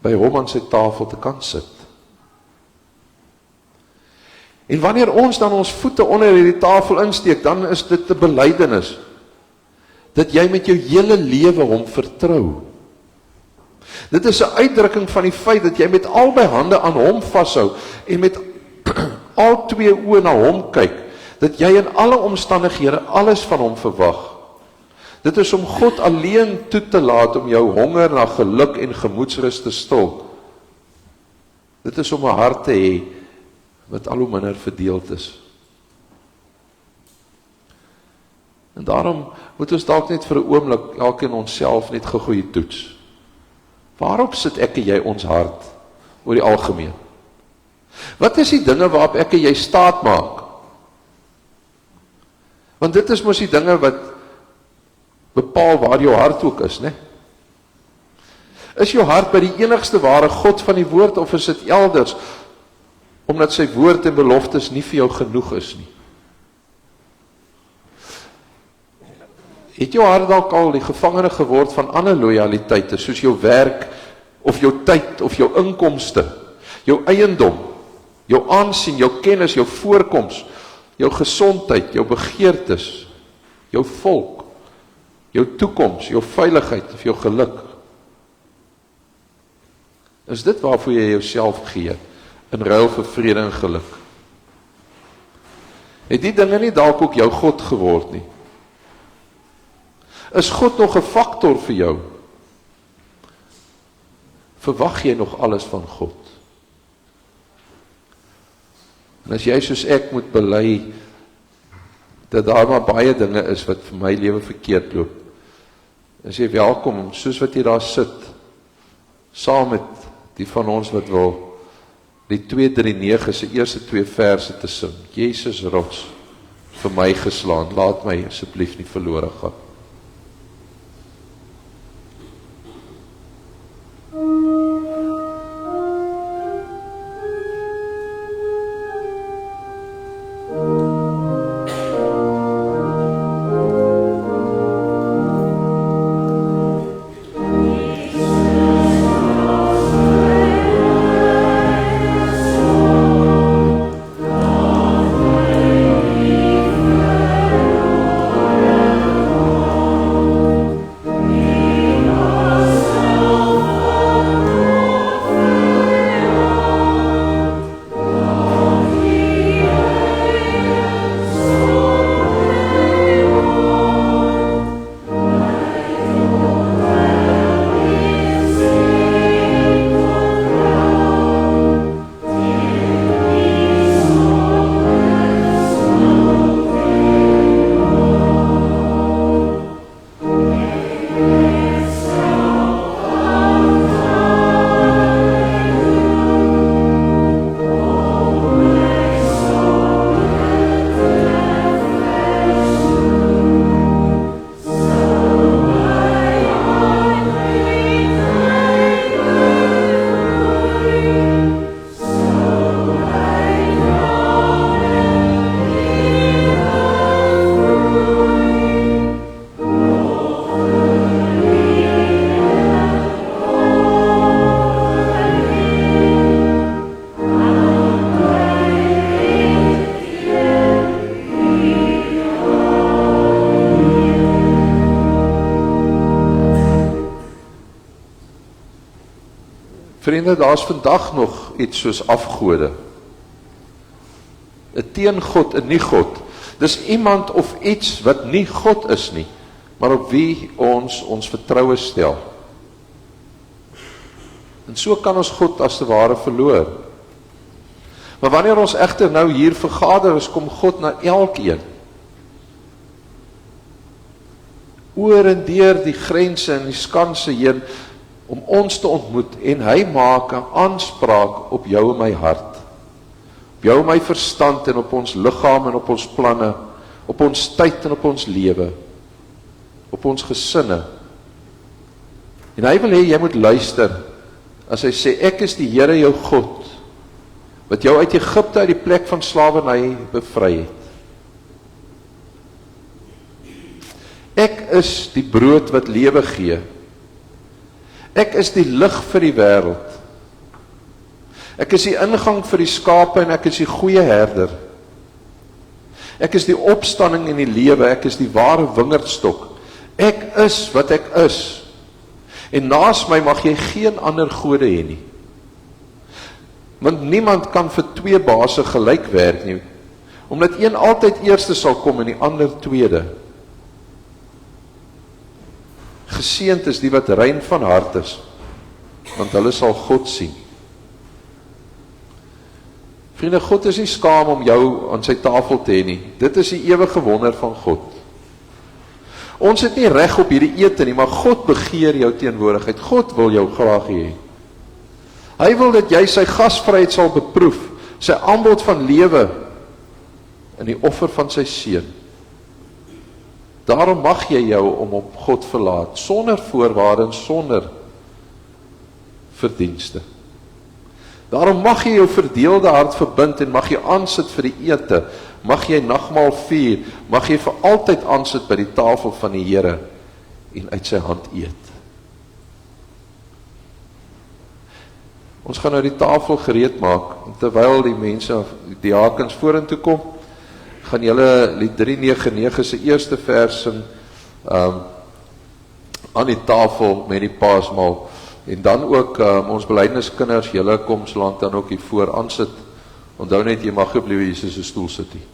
by hom aan sy tafel te kan sit. En wanneer ons dan ons voete onder hierdie tafel insteek, dan is dit 'n belydenis dat jy met jou hele lewe hom vertrou. Dit is 'n uitdrukking van die feit dat jy met albei hande aan hom vashou en met al twee oë na hom kyk, dat jy in alle omstandighede alles van hom verwag. Dit is om God alleen toe te laat om jou honger na geluk en gemoedsrus te stil. Dit is om 'n hart te hê wat al hoe minder verdeeld is. En daarom moet ons dalk net vir 'n oomblik elkeen onsself net gegoeie toets. Waarop sit ek en jy ons hart oor die algemeen? Wat is die dinge waarop ek en jy staat maak? Want dit is mos die dinge wat bepaal waar jou hart ook is, né? Is jou hart by die enigste ware God van die woord, of is dit elders, omdat sy woord en beloftes nie vir jou genoeg is nie? Het jou hart dalk al die gevangene geword van ander loyaliteite, soos jou werk, of jou tyd, of jou inkomste, jou eiendom, jou aansien, jou kennis, jou voorkoms, jou gesondheid, jou begeertes, jou volk, jou toekoms, jou veiligheid, of jou geluk? Is dit waarvoor jy jouself gee, in ruil vir vrede en geluk? Het die dinge nie dalk ook jou God geword nie? Is God nog 'n faktor vir jou? Verwag jy nog alles van God? En as jy soos ek moet bely, dat daar maar baie dinge is wat vir my lewe verkeerd loop, is jy welkom, soos wat jy daar sit, saam met die van ons wat wil, die 239 se eerste 2 verse te sing. Jesus rots, vir my geslaan, laat my asseblief nie verlore gaan. Vriende, daar is vandag nog iets soos afgode. 'n teengod, 'n nie God. Dis iemand of iets wat nie God is nie, maar op wie ons vertroue stel. En so kan ons God as te ware verloor. Maar wanneer ons egter nou hier vergader is, kom God na elkeen. Oor en deur die grense en die skanse heen, om ons te ontmoet, en hy maak 'n aanspraak op jou en my hart, op jou en my verstand, en op ons liggaam en op ons planne, op ons tyd en op ons lewe, op ons gesinne. En hy wil hê jy moet luister, as hy sê, ek is die Here jou God, wat jou uit Egipte, uit die plek van slawerny bevry het. Ek is die brood wat lewe gee. Ek is die lig vir die wêreld. Ek is die ingang vir die skape en ek is die goeie herder. Ek is die opstanding en die lewe, ek is die ware wingerdstok. Ek is wat ek is. En naas my mag jy geen ander gode hê nie. Want niemand kan vir twee baase gelyk werk nie, omdat een altyd eerste sal kom en die ander tweede. Geseënd is die wat rein van hart is, want hulle sal God sien. Vriende, God is nie skaam om jou aan sy tafel te hê nie. Dit is die ewige wonder van God. Ons het nie reg op hierdie ete nie, maar God begeer jou teenwoordigheid. God wil jou graag hê. Hy wil dat jy sy gasvryheid sal beproef, sy aanbod van lewe in die offer van sy seun. Daarom mag jy jou om op God verlaat, sonder voorwaarde en sonder verdienste. Daarom mag jy jou verdeelde hart verbind en mag jy aansit vir die ete, mag jy nagmaal vier, mag jy vir altyd aansit by die tafel van die Here en uit sy hand eet. Ons gaan nou die tafel gereed maak, en terwyl die mense, die diakens vorentoe kom, gaan julle lied 399 se eerste vers sing aan die tafel met die paasmaal, en dan ook ons belydenniskinders, julle kom solank dan ook hier voor aansit. Onthou net, jy mag op liewe Jesus se stoel sit nie.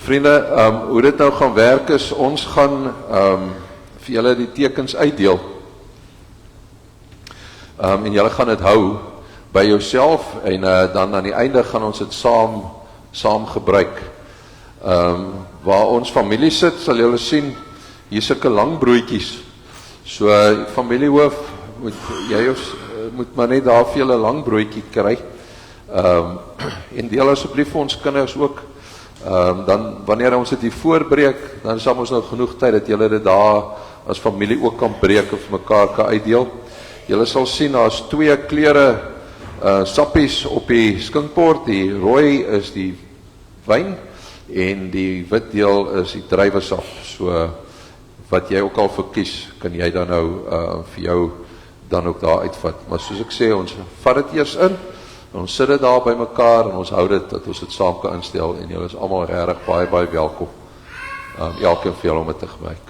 Vriende, hoe dit nou gaan werk is, ons gaan vir julle die tekens uitdeel. En julle gaan dit hou by jouself en dan aan die einde gaan ons dit saam gebruik. Waar ons familie sit, sal julle sien, hier sulke lang broodjies. So familiehoof, moet maar net daar vir julle lang broodjie kry. En deel asseblief vir ons kinders ook. Dan wanneer ons dit hier voorbreek, dan sal ons nou genoeg tyd dat julle dit daar as familie ook kan breek of mekaar kan uitdeel. Julle sal sien, daar is 2 kleure sappies op die skinkbord. Die rooi is die wyn en die wit deel is die druiwesap. So wat jy ook al verkies, kan jy dan nou vir jou dan ook daar uitvat. Maar soos ek sê, ons vat dit eers in. Ons sit dit daar by mekaar en ons hou dit dat ons dit saam kan instel en julle is almal regtig baie welkom. Elkeen vir julle om dit te gebruik.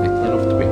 Net 1 of 2.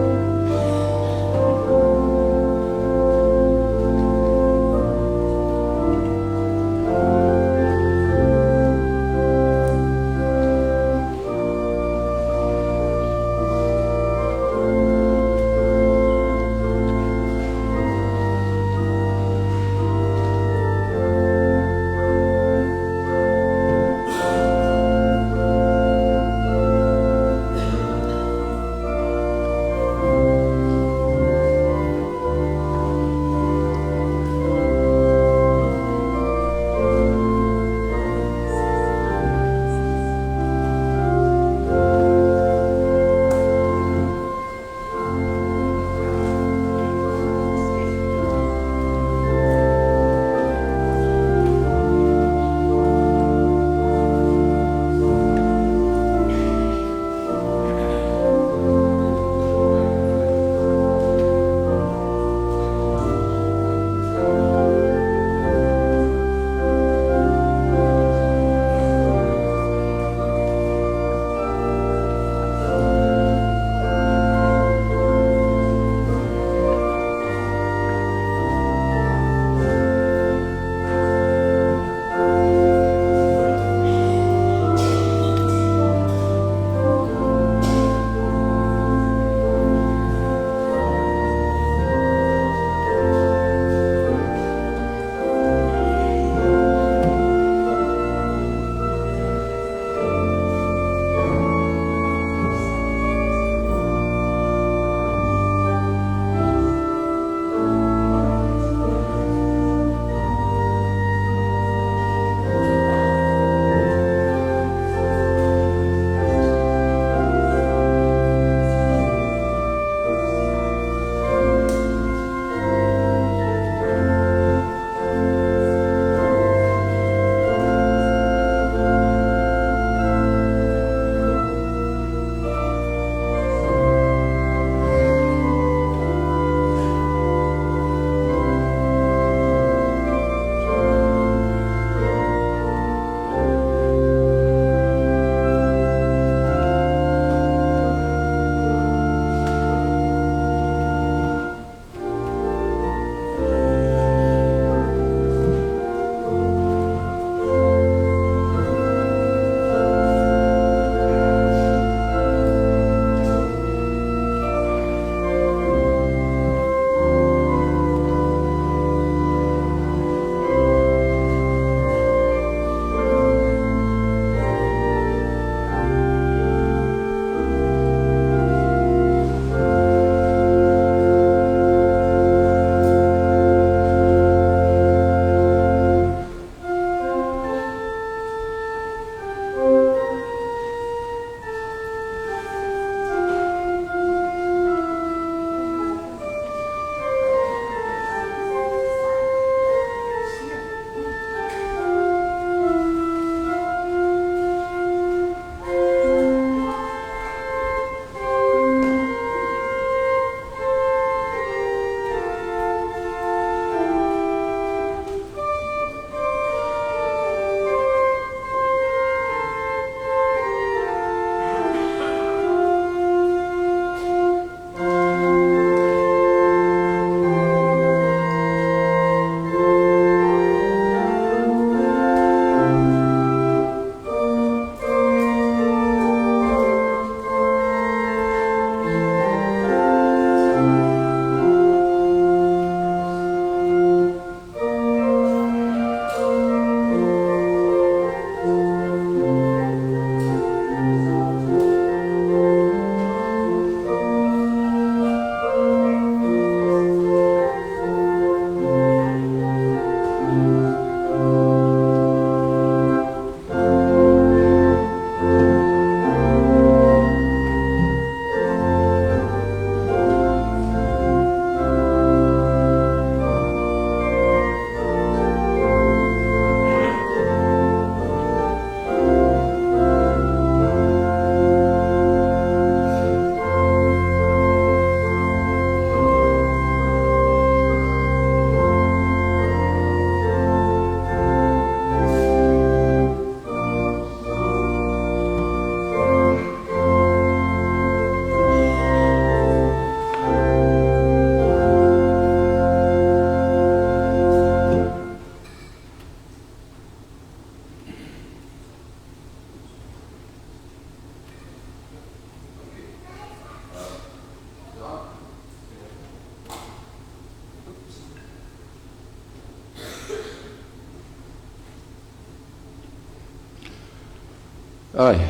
Ai,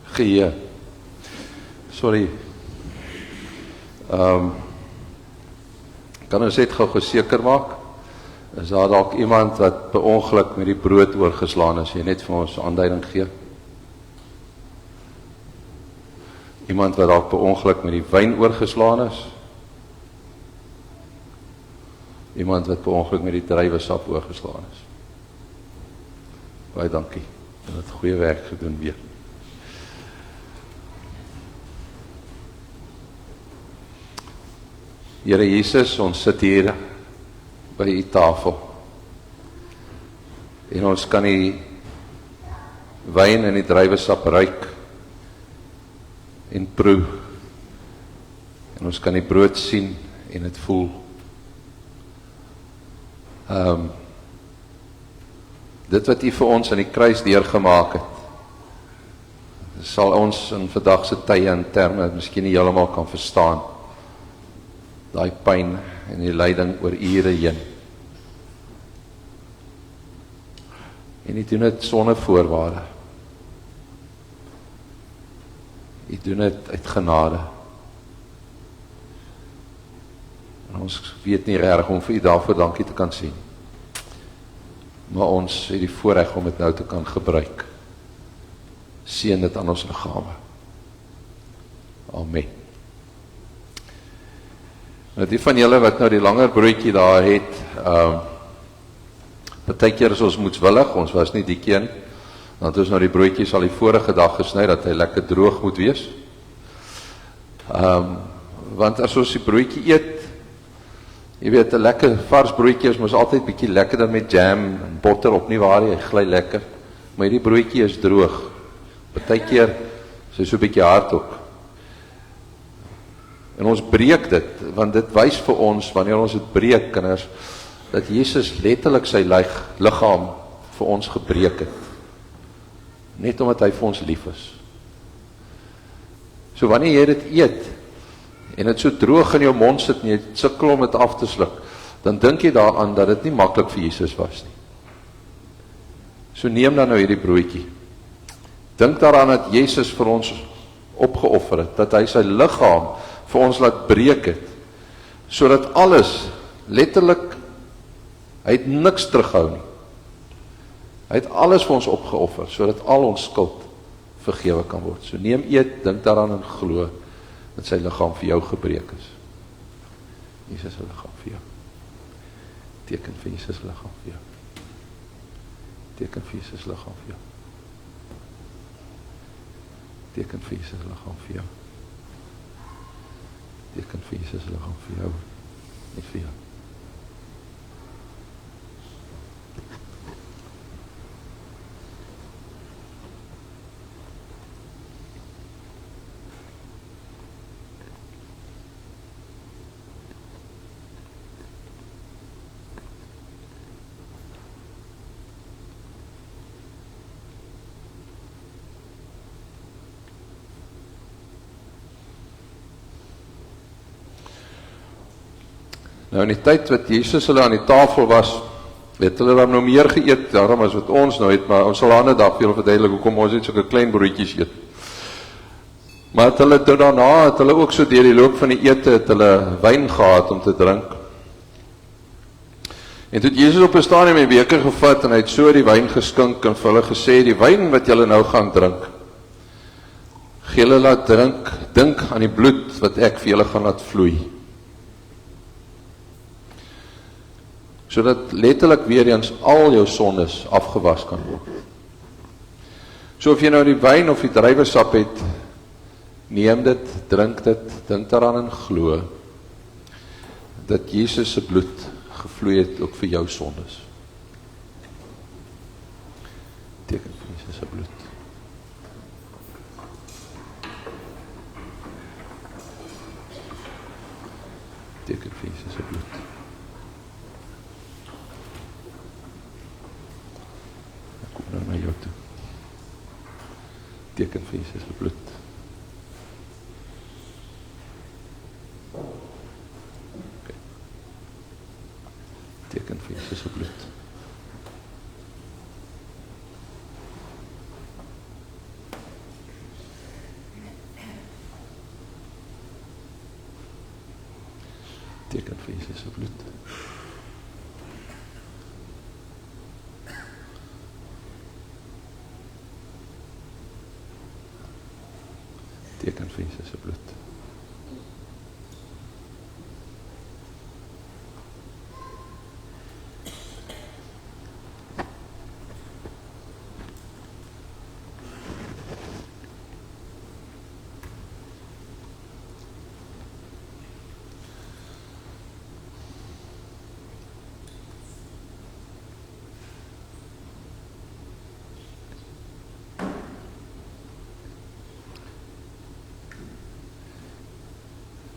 geheue. Sorry. Kan ons net gou seker maak? Is daar dalk iemand wat per ongeluk met die brood oorgeslaan is? Jy net vir ons 'n aanduiding gee. Iemand wat dalk per ongeluk met die wyn oorgeslaan is? Iemand wat per ongeluk met die druiwesap oorgeslaan is? Baie dankie. Jy het goeie werk gedoen weer. Here Jesus, ons sit hier by die tafel. En ons kan die wyn en die druiwesap ruik en proe. En ons kan die brood sien en dit voel. Dit wat U vir ons aan die kruis deurgemaak het, sal ons in vandag se tye en terme miskien nie heeltemal kan verstaan. Daai pyn en die lyding oor ure heen. En U doen dit sonder voorwaarde. U doen dit uit genade. En ons weet nie regtig om vir U daarvoor dankie te kan sê. Maar ons het die voorreg om dit nou te kan gebruik. Seën dit aan ons liggame. Amen. Nou die van julle wat nou die langer broodjie daar het, partykeer is ons moetswillig, ons was nie die keer, dan het ons nou die broodjies al die vorige dag gesny, dat hy lekker droog moet wees. Want as ons die broodjie eet, jy weet, 'n lekker vars broodjie is mos altyd bietjie lekkerder met jam en botter op, nie waar, hy gly lekker, maar hierdie broodjie is droog. Partykeer is hy so bietjie hard ook. En ons breek dit, want dit wys vir ons, wanneer ons dit breek, kinders, dat Jesus letterlik sy liggaam vir ons gebreek het. Net omdat hy vir ons lief is. So wanneer jy dit eet, en dit so droog in jou mond sit, en jy sukkel om dit af te sluk, dan dink jy daaraan dat dit nie maklik vir Jesus was nie. So neem dan nou hierdie broodjie. Dink daaraan dat Jesus vir ons opgeoffer het, dat hy sy liggaam vir ons laat breek het, sodat alles, letterlik, hy het niks terughou nie. Hy het alles vir ons opgeoffer, sodat al ons skuld vergewe kan word. So neem eet, dink daaraan en glo, dat sy liggaam vir jou gebreek is. Jesus se liggaam vir jou. Teken vir Jesus liggaam vir jou. Teken vir Jesus liggaam vir jou. Teken vir Jesus liggaam vir jou. Teken vir Jesus liggaam vir jou. Nie vir jou. Nou in die tyd wat Jesus hulle aan die tafel was, het hulle dan nou meer geëet, daarom as wat ons nou het, maar ons sal aan 'n dag vir julle verduidelik hoekom ons net sulke klein broodjies eet. Maar het hulle toe daarna, het hulle ook so deur die loop van die ete, het hulle wyn gehad om te drink. En toe het Jesus op 'n stadium 'n beker gevat en hy het so die wyn geskink en vir hulle gesê, die wyn wat julle nou gaan drink, gee julle laat drink, dink aan die bloed wat ek vir julle gaan laat vloei. Sodat letterlik weer eens al jou sondes afgewas kan word. So of jy nou die wyn of die druiwesap het, neem dit, drink dit, dink daaraan en glo, dat Jesus se bloed gevloei het ook vir jou sondes. Teken vir Jesus se bloed. Teken vir Jesus se bloed. Nou na jou toe. Teken vir Jesus se bloed. Okay. Teken vir Jesus se bloed. vir Jesus se bloed. Teken vir Jesus se bloed.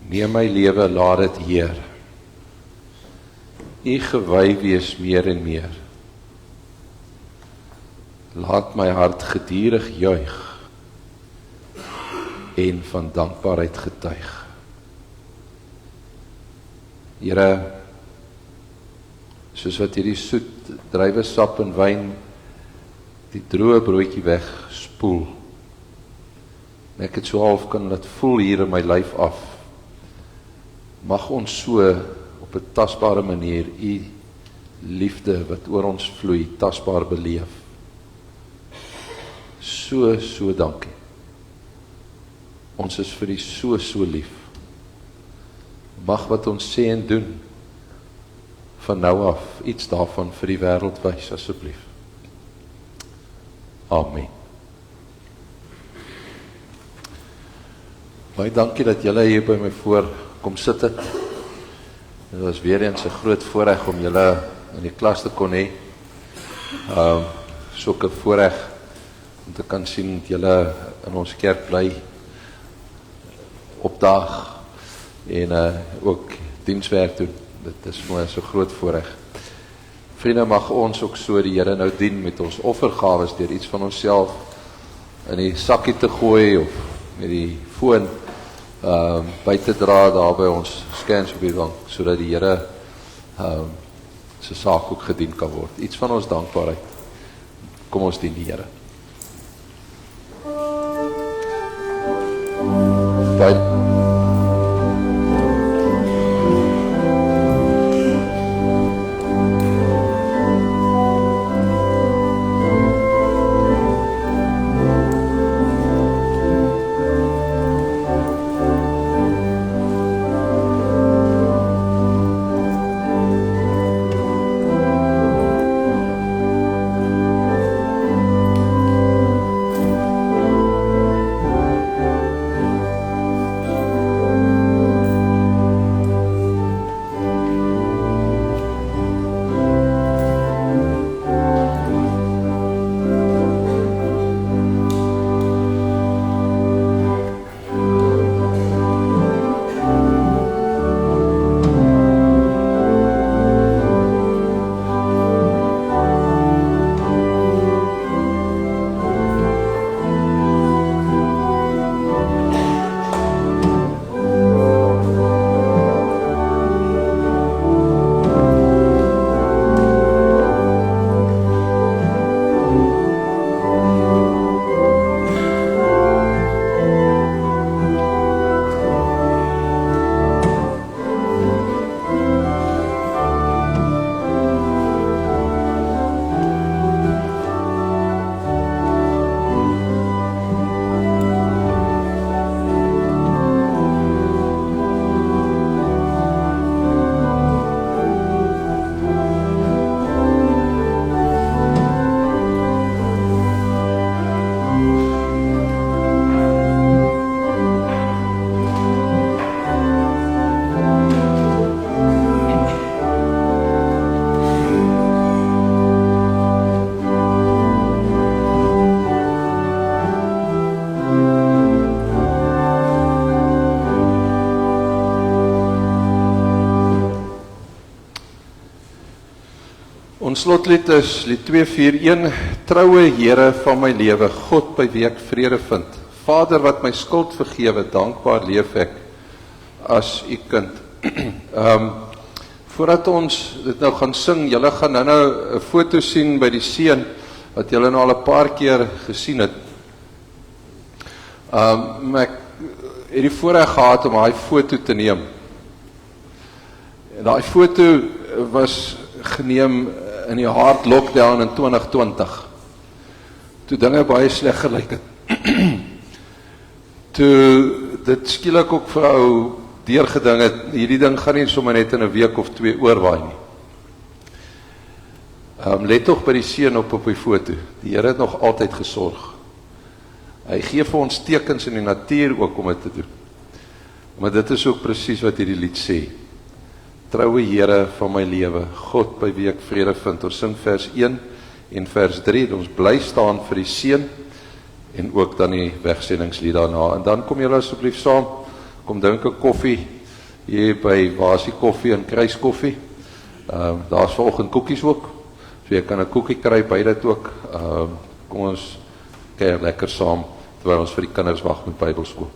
Neem my lewe, laat dit Heer. U gewy wees meer en meer. Laat my hart gedurig juig en van dankbaarheid getuig. Here, soos wat hierdie soet druiwesap en wyn die droë broodjie wegspoel, en ek het so half kan laat voel hier in my lyf af, mag ons so op 'n tasbare manier u liefde wat oor ons vloei, tasbaar beleef. So dankie. Ons is vir u so lief. Mag wat ons sê en doen, van nou af, iets daarvan vir die wêreld wys, asseblief. Amen. Baie dankie dat julle hier by my voor kom sit het. Dit was weer eens 'n groot voorreg om julle in die klas te kon hê. Sulke voorreg om te kan sien dat julle in ons kerk bly opdaag en ook dienswerk doen. Dit is vir my so groot voorreg. Vriende, mag ons ook so die Here nou dien met ons offergawes deur iets van onsself in die sakkie te gooi of met die foon by te dra daar by ons scans op die bank, sodat die Here sy saak ook gedien kan word. Iets van ons dankbaarheid. Kom ons dien die Here. Ons slotlied is lied 241, Troue Here van my lewe, God by wie ek vrede vind. Vader wat my skuld vergewe, dankbaar leef ek as u kind. Voordat ons dit nou gaan sing, julle gaan nou 'n foto sien by die seun wat julle nou al 'n paar keer gesien het. Ek het die voorreg gehad om daai foto te neem. En daai foto was geneem in die hard lockdown in 2020. Toe dinge baie sleg gelyk het. Toe dit skielik ook vir ou deurgeding het, hierdie ding gaan nie sommer net in 'n week of 2 oorwaai nie. Let tog by die seun op die foto. Die Here het nog altyd gesorg. Hy gee vir ons tekens in die natuur ook om dit te doen. Maar dit is ook presies wat hierdie lied sê. Troue Here van my lewe, God by wie ek vrede vind. Ons sing vers 1 en vers 3, ons bly staan vir die seun en ook dan die wegsendingslied daarna. En dan kom julle asseblief saam, kom drink 'n koffie hier by, waar is die koffie en kruiskoffie. Daar's vanoggend koekies ook, so jy kan 'n koekie kry by dit ook. Kom ons kuier lekker saam, terwyl ons vir die kinders wag met Bybelskool.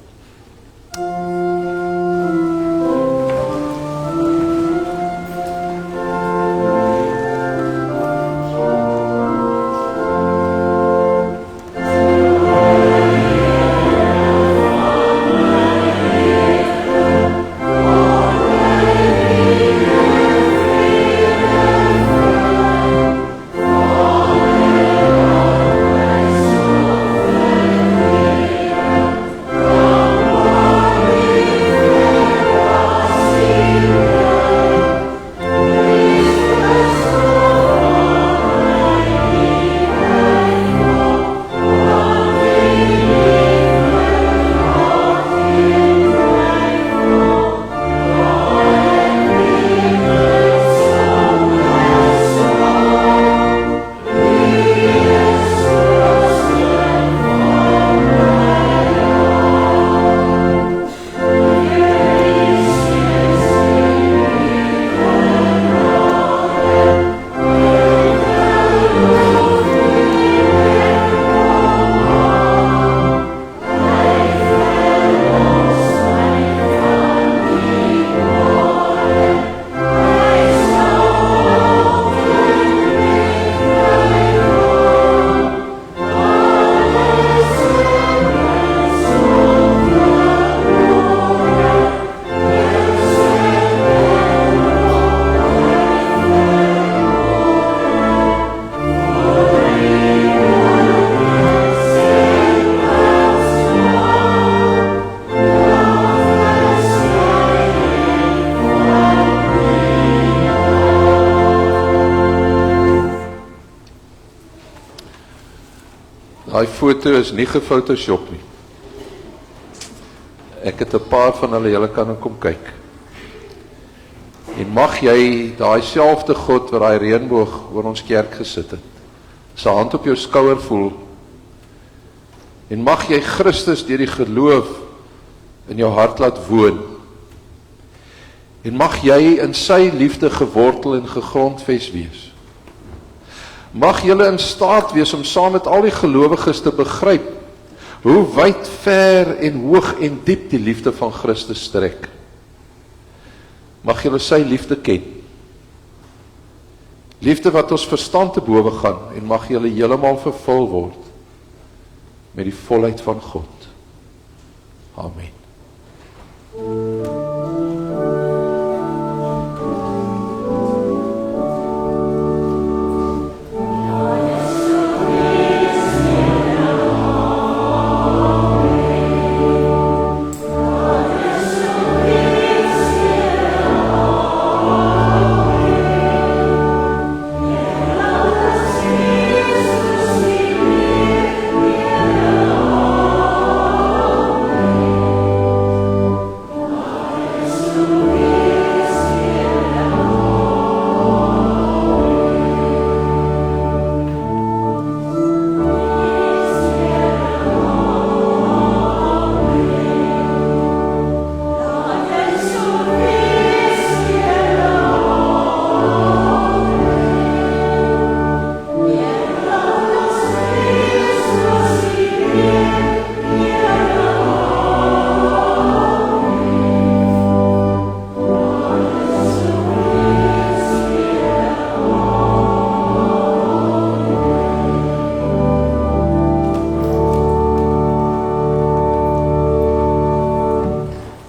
Daai foto is nie gefotoshop nie. Ek het 'n paar van hulle, julle kan kom kyk. En mag jy daai selfde God wat daai reënboog oor ons kerk gesit het, sy hand op jou skouer voel. En mag jy Christus deur die geloof in jou hart laat woon. En mag jy in sy liefde gewortel en gegrondves wees. Mag julle in staat wees om saam met al die gelowiges te begryp hoe wyd, ver en hoog en diep die liefde van Christus strek. Mag julle sy liefde ken. Liefde wat ons verstand te bowe gaan, en mag julle heeltemal vervul word met die volheid van God. Amen.